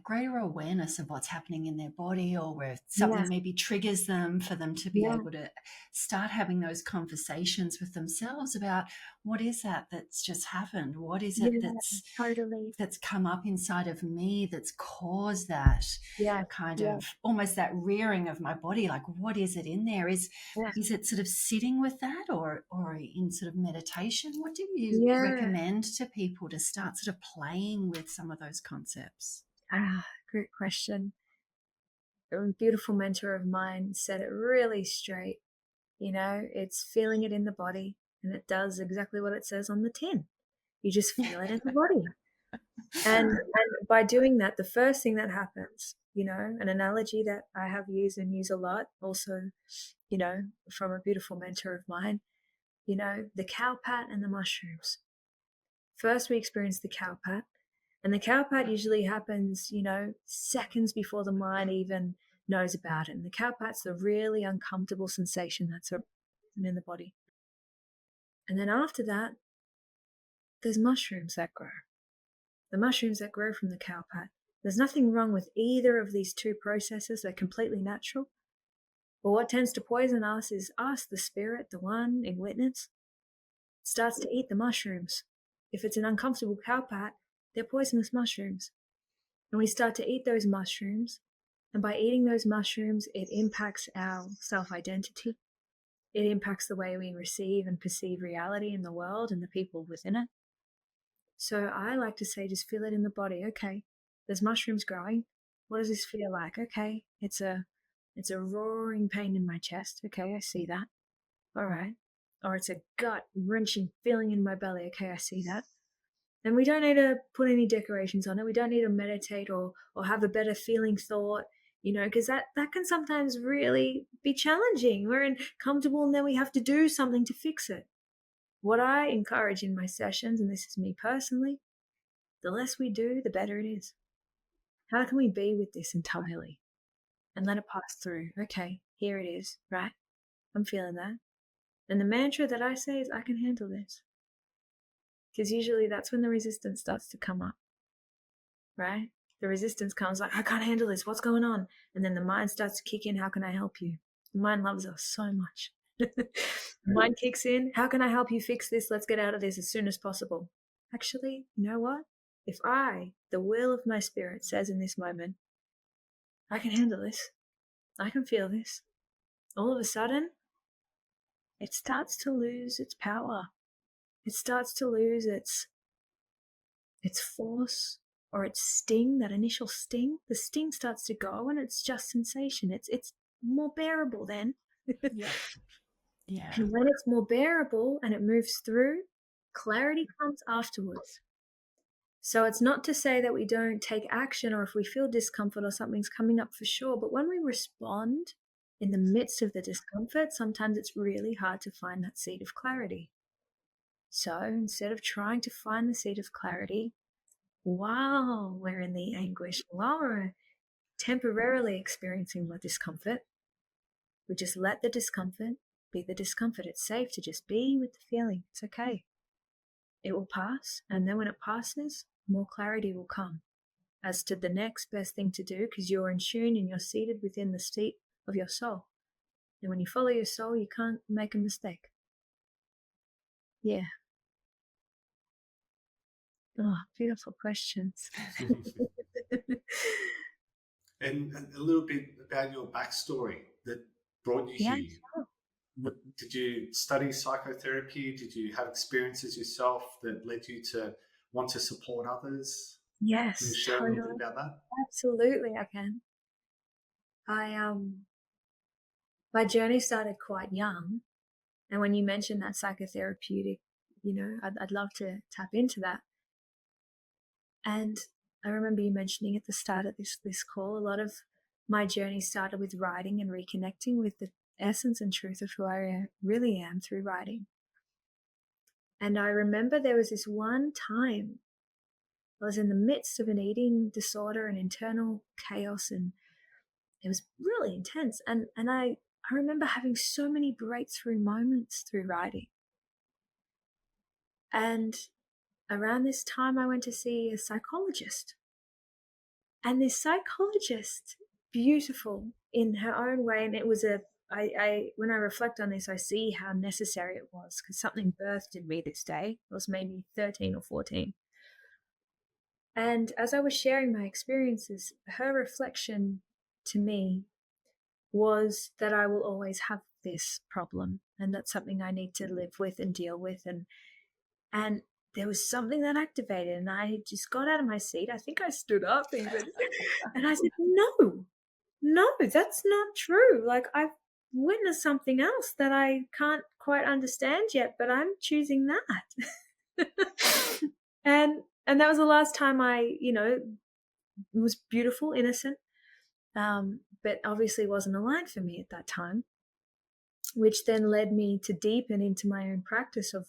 greater awareness of what's happening in their body, or where something maybe triggers them, for them to be able to start having those conversations with themselves about what is that that's just happened? What is it that's come up inside of me that's caused that kind of almost that rearing of my body? Like, what is it in there? Is it sort of sitting with that, or in sort of meditation? What do you recommend to people to start sort of playing with some of those concepts?
Great question. A beautiful mentor of mine said it really straight. You know, it's feeling it in the body, and it does exactly what it says on the tin. You just feel it in the body. And by doing that, the first thing that happens, you know, an analogy that I have used and use a lot also, you know, from a beautiful mentor of mine, you know, the cow pat and the mushrooms. First, we experience the cow pat. And the cow pat usually happens, you know, seconds before the mind even knows about it. And the cow pat's the really uncomfortable sensation that's in the body. And then after that, there's mushrooms that grow. The mushrooms that grow from the cow pat. There's nothing wrong with either of these two processes. They're completely natural. But what tends to poison us is us, the spirit, the one in witness, starts to eat the mushrooms. If it's an uncomfortable cow pat, they're poisonous mushrooms. And we start to eat those mushrooms. And by eating those mushrooms, it impacts our self-identity. It impacts the way we receive and perceive reality in the world and the people within it. So I like to say, just feel it in the body. Okay, there's mushrooms growing. What does this feel like? Okay, it's a roaring pain in my chest. Okay, I see that. All right. Or it's a gut-wrenching feeling in my belly. Okay, I see that. And we don't need to put any decorations on it. We don't need to meditate or have a better feeling thought, you know, because that can sometimes really be challenging. We're uncomfortable and then we have to do something to fix it. What I encourage in my sessions, and this is me personally, the less we do, the better it is. How can we be with this entirely and let it pass through? Okay, here it is, right? I'm feeling that. And the mantra that I say is, I can handle this. Because usually that's when the resistance starts to come up, right? The resistance comes like, I can't handle this. What's going on? And then the mind starts to kick in. How can I help you? The mind loves us so much. The mind kicks in. How can I help you fix this? Let's get out of this as soon as possible. Actually, you know what? If the will of my spirit, says in this moment, I can handle this. I can feel this. All of a sudden, it starts to lose its power. It starts to lose its force or its sting, that initial sting. The sting starts to go and it's just sensation. It's more bearable then.
Yeah.
And when it's more bearable and it moves through, clarity comes afterwards. So it's not to say that we don't take action or if we feel discomfort or something's coming up, for sure. But when we respond in the midst of the discomfort, sometimes it's really hard to find that seed of clarity. So instead of trying to find the seed of clarity while we're in the anguish, while we're temporarily experiencing the discomfort, we just let the discomfort be the discomfort. It's safe to just be with the feeling. It's okay. It will pass. And then when it passes, more clarity will come as to the next best thing to do, because you're in tune and you're seated within the seat of your soul. And when you follow your soul, you can't make a mistake. Yeah. Oh, beautiful questions.
And a little bit about your backstory that brought you here.
Sure.
did you study psychotherapy? Did you have experiences yourself that led you to want to support others? Can you
Yes,
share a little bit
totally.
about that?
Absolutely, I can. I my journey started quite young, and when you mentioned that psychotherapeutic, I'd love to tap into that. And I remember you mentioning at the start of this call, a lot of my journey started with writing and reconnecting with the essence and truth of who I really am through writing. And I remember there was this one time I was in the midst of an eating disorder and internal chaos, and it was really intense. And I remember having so many breakthrough moments through writing. And around this time, I went to see a psychologist. And this psychologist, beautiful in her own way, and it was when I reflect on this, I see how necessary it was, because something birthed in me this day. I was maybe 13 or 14. And as I was sharing my experiences, her reflection to me was that I will always have this problem, and that's something I need to live with and deal with. And there was something that activated, and I just got out of my seat. I think I stood up even, and I said, no, that's not true. Like, I've witnessed something else that I can't quite understand yet, but I'm choosing that. and that was the last time it was beautiful, innocent, but obviously wasn't aligned for me at that time, which then led me to deepen into my own practice of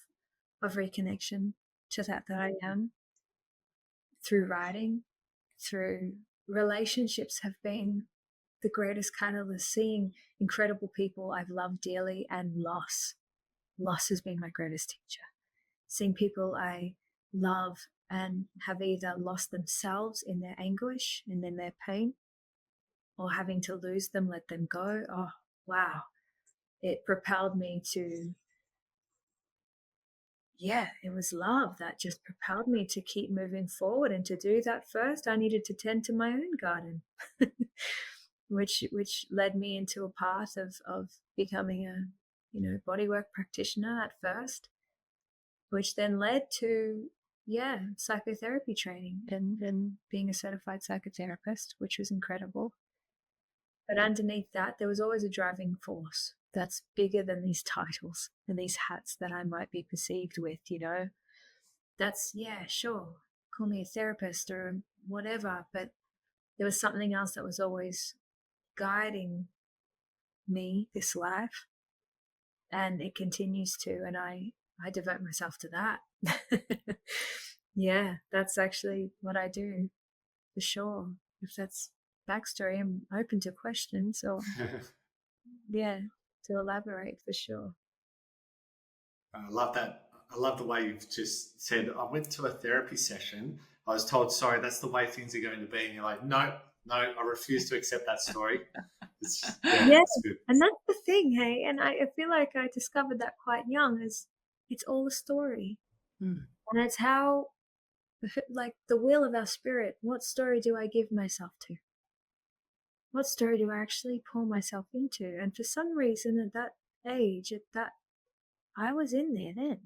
reconnection to that I am through writing, through relationships have been the greatest catalyst, seeing incredible people I've loved dearly, and loss. Loss has been my greatest teacher. Seeing people I love and have either lost themselves in their anguish and in their pain, or having to lose them, let them go. Oh, wow. It propelled me to, it was love that just propelled me to keep moving forward. And to do that first, I needed to tend to my own garden, which led me into a path of becoming a bodywork practitioner at first, which then led to psychotherapy training and being a certified psychotherapist, which was incredible. But underneath that, there was always a driving force that's bigger than these titles and these hats that I might be perceived with. That's, sure, call me a therapist or whatever, but there was something else that was always guiding me, this life, and it continues to, and I devote myself to that. Yeah, that's actually what I do, for sure. If that's backstory, I'm open to questions or to elaborate, for sure.
I love that. I love the way you've just said, I went to a therapy session. I was told, sorry, that's the way things are going to be. And you're like, no, I refuse to accept that story. It's good.
And that's the thing, hey? And I feel like I discovered that quite young, is it's all a story. And it's how, like, the wheel of our spirit, what story do I give myself to? What story do I actually pull myself into? And for some reason, at that age, I was in there then.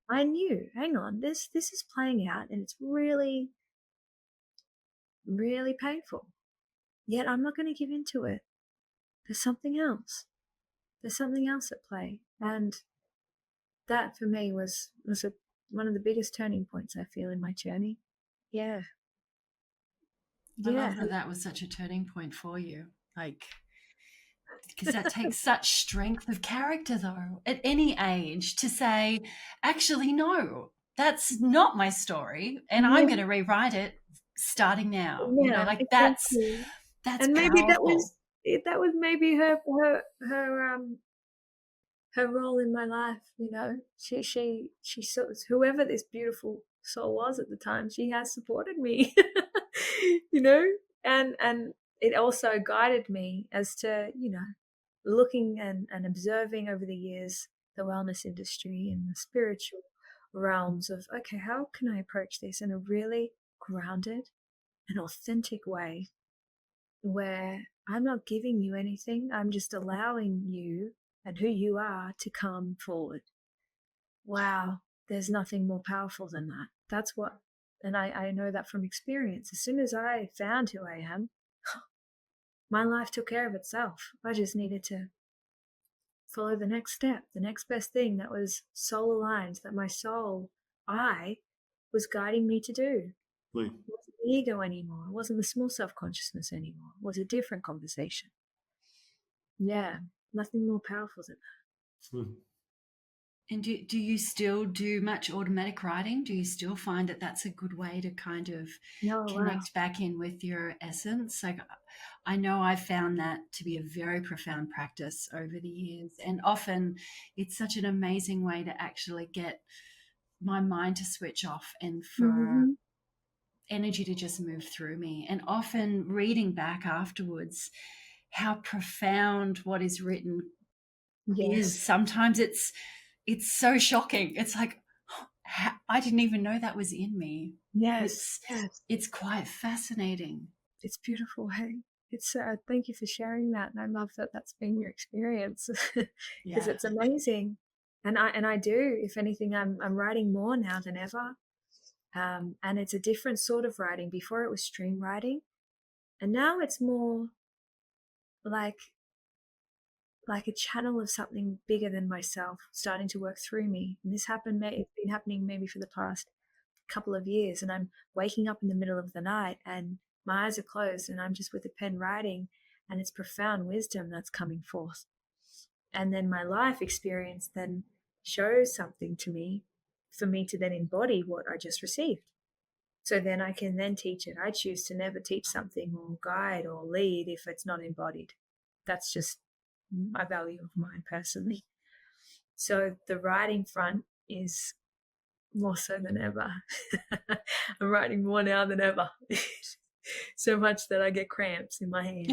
I knew, hang on, this is playing out, and it's really, really painful. Yet I'm not going to give into it. There's something else. There's something else at play. And that for me was one of the biggest turning points, I feel, in my journey. Yeah.
I love that was such a turning point for you. Because that takes such strength of character, though, at any age, to say, actually, no, that's not my story, and I'm going to rewrite it starting now.
Exactly.
That's
and maybe
powerful.
that was maybe her role in my life. She sort of, whoever this beautiful soul was at the time, she has supported me. And it also guided me as to looking and observing over the years the wellness industry and the spiritual realms of, okay, how can I approach this in a really grounded and authentic way, where I'm not giving you anything, I'm just allowing you and who you are to come forward. Wow, there's nothing more powerful than that. That's what, and I know that from experience. As soon as I found who I am, my life took care of itself. I just needed to follow the next step, the next best thing that was soul aligned, that my soul, I, was guiding me to do. It wasn't the ego anymore. It wasn't the small self-consciousness anymore. It was a different conversation. Yeah, nothing more powerful than that.
And do you still do much automatic writing? Do you still find that that's a good way to kind of connect back in with your essence? Like, I know I've found that to be a very profound practice over the years. And often it's such an amazing way to actually get my mind to switch off and for energy to just move through me. And often reading back afterwards, how profound what is written is. Sometimes it's so shocking. It's like, I didn't even know that was in me.
Yes.
It's quite fascinating.
It's beautiful. Hey, it's thank you for sharing that, and I love that that's been your experience because it's amazing. And I do. If anything, I'm writing more now than ever, and it's a different sort of writing. Before it was stream writing, and now it's more like a channel of something bigger than myself starting to work through me. And this happened, it's been happening maybe for the past couple of years, and I'm waking up in the middle of the night and my eyes are closed and I'm just with a pen writing, and it's profound wisdom that's coming forth. And then my life experience then shows something to me for me to then embody what I just received. So then I can then teach it. I choose to never teach something or guide or lead if it's not embodied. That's just my value of mine personally. So the writing front is more so than ever. I'm writing more now than ever. So much that I get cramps in my hand.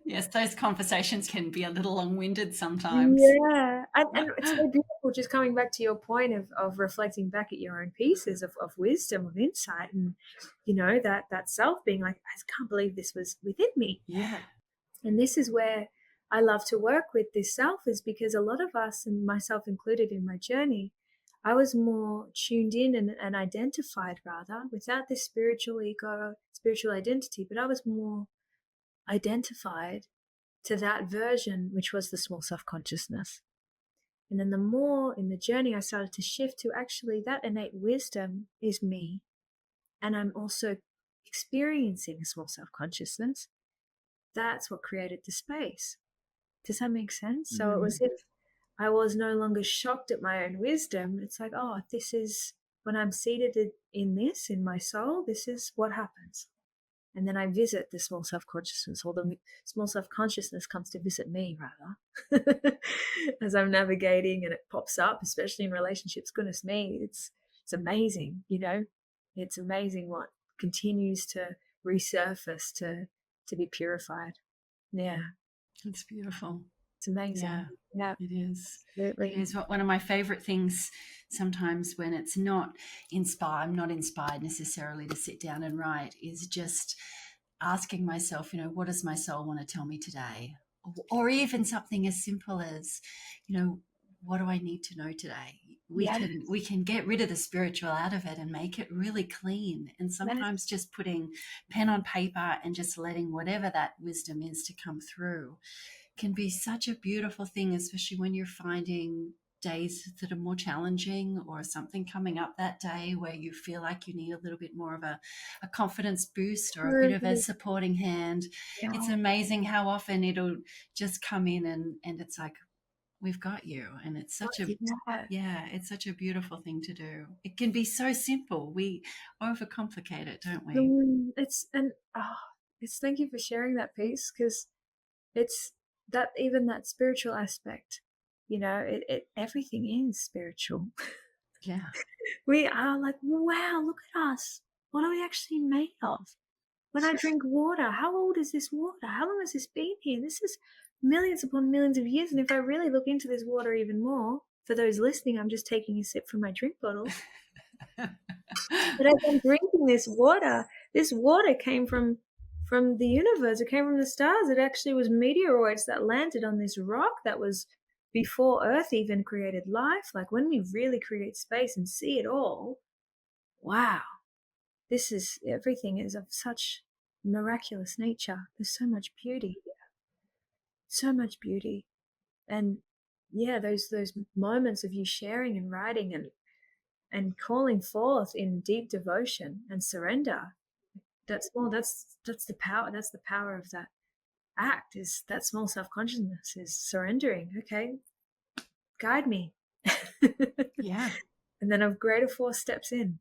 Yes, those conversations can be a little long-winded sometimes.
Yeah, and it's so beautiful just coming back to your point of reflecting back at your own pieces of wisdom, of insight, and that self being like, I can't believe this was within me.
Yeah.
And this is where I love to work with this self, is because a lot of us, and myself included in my journey, I was more tuned in and identified, rather, without this spiritual ego, spiritual identity, but I was more identified to that version, which was the small self-consciousness. And then the more in the journey I started to shift to actually that innate wisdom is me. And I'm also experiencing a small self-consciousness. That's what created the space. Does that make sense? So it was if I was no longer shocked at my own wisdom. It's like, oh, this is when I'm seated in this, in my soul, this is what happens. And then I visit the small self-consciousness, or the small self-consciousness comes to visit me, rather, as I'm navigating, and it pops up, especially in relationships. Goodness me, it's amazing, It's amazing what continues to resurface, to be purified. Yeah.
It's beautiful.
It's amazing. Yeah,
it is.
Absolutely.
It is one of my favorite things sometimes when it's not inspired, I'm not inspired necessarily to sit down and write, is just asking myself, what does my soul want to tell me today? Or even something as simple as, what do I need to know today? We can get rid of the spiritual out of it and make it really clean. And sometimes just putting pen on paper and just letting whatever that wisdom is to come through can be such a beautiful thing, especially when you're finding days that are more challenging, or something coming up that day where you feel like you need a little bit more of a confidence boost or a bit of a supporting hand. Yeah. It's amazing how often it'll just come in and it's like, we've got you. And it's such it's such a beautiful thing to do. It can be so simple. We overcomplicate it, don't we?
It's thank you for sharing that piece, because it's that, even that spiritual aspect, everything is spiritual.
Yeah.
We are like, wow, look at us. What are we actually made of? When I drink water, how old is this water? How long has this been here? This is millions upon millions of years. And if I really look into this water even more, for those listening, I'm just taking a sip from my drink bottle. But as I'm drinking this water came from from the universe. It came from the stars. It actually was meteoroids that landed on this rock that was before Earth even created life. Like when we really create space and see it all, wow, everything is of such miraculous nature. There's so much beauty here. So much beauty. And yeah, those moments of you sharing and writing and calling forth in deep devotion and surrender. That's the power. That's the power of that act, is that small self-consciousness, is surrendering. Okay, guide me.
Yeah.
And then a greater force steps in.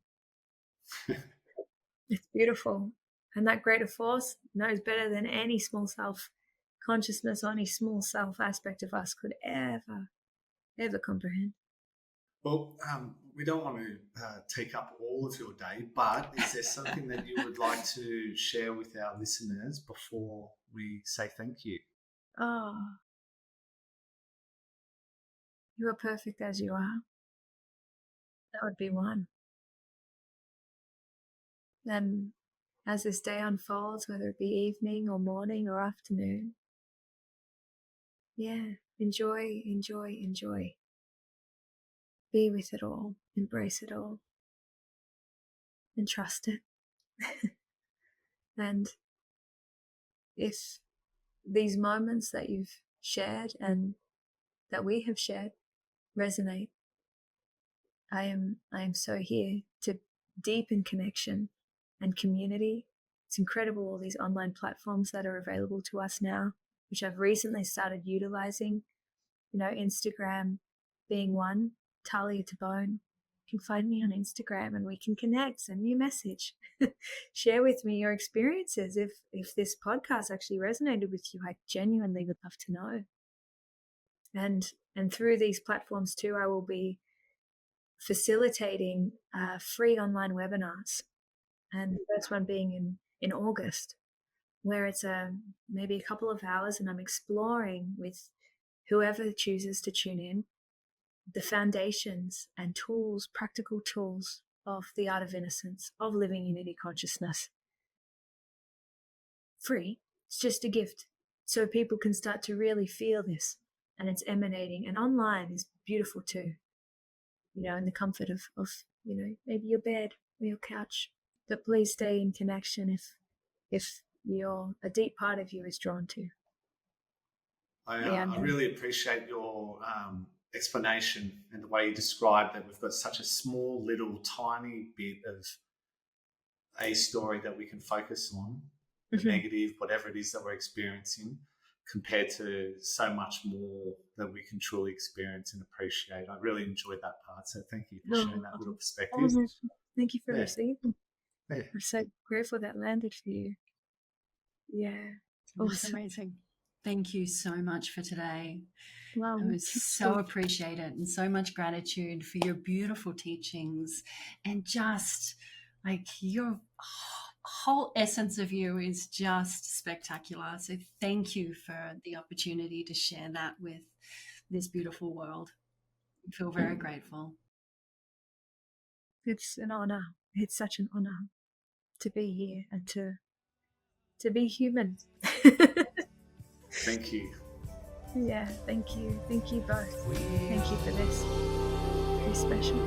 It's beautiful. And that greater force knows better than any small self-consciousness or any small self aspect of us could ever comprehend.
Well, we don't want to take up all of your day, but is there something that you would like to share with our listeners before we say thank you?
Oh, you are perfect as you are. That would be one. And as this day unfolds, whether it be evening or morning or afternoon, yeah, enjoy. Be with it all, embrace it all, and trust it. And if these moments that you've shared and that we have shared resonate, I am so here to deepen connection and community. It's incredible, all these online platforms that are available to us now, which I've recently started utilizing. You know, Instagram being one. Tahlia Tabone. You can find me on Instagram and we can connect. Send me a message. Share with me your experiences. If this podcast actually resonated with you, I genuinely would love to know. And through these platforms too, I will be facilitating free online webinars. And the first one being in August, where it's maybe a couple of hours, and I'm exploring with whoever chooses to tune in the foundations and tools, practical tools of the art of innocence, of living unity consciousness. Free. It's just a gift. So people can start to really feel this, and it's emanating. And online is beautiful too. You know, in the comfort of you know, maybe your bed or your couch. But please stay in connection if a deep part of you is drawn to.
I really appreciate your explanation and the way you described that we've got such a small, little, tiny bit of a story that we can focus on, the negative, whatever it is that we're experiencing, compared to so much more that we can truly experience and appreciate. I really enjoyed that part. So thank you for sharing that little perspective.
Thank you for receiving. Yeah. I'm so grateful that landed for you. Yeah.
Awesome. Amazing. Thank you so much for today.
Wow.
I was so appreciated, and so much gratitude for your beautiful teachings, and just like your whole essence of you is just spectacular. So thank you for the opportunity to share that with this beautiful world. I feel very grateful.
It's an honor. It's such an honor to be here and to be human.
Thank you.
Yeah, thank you. Thank you both. Thank you for this. Very special.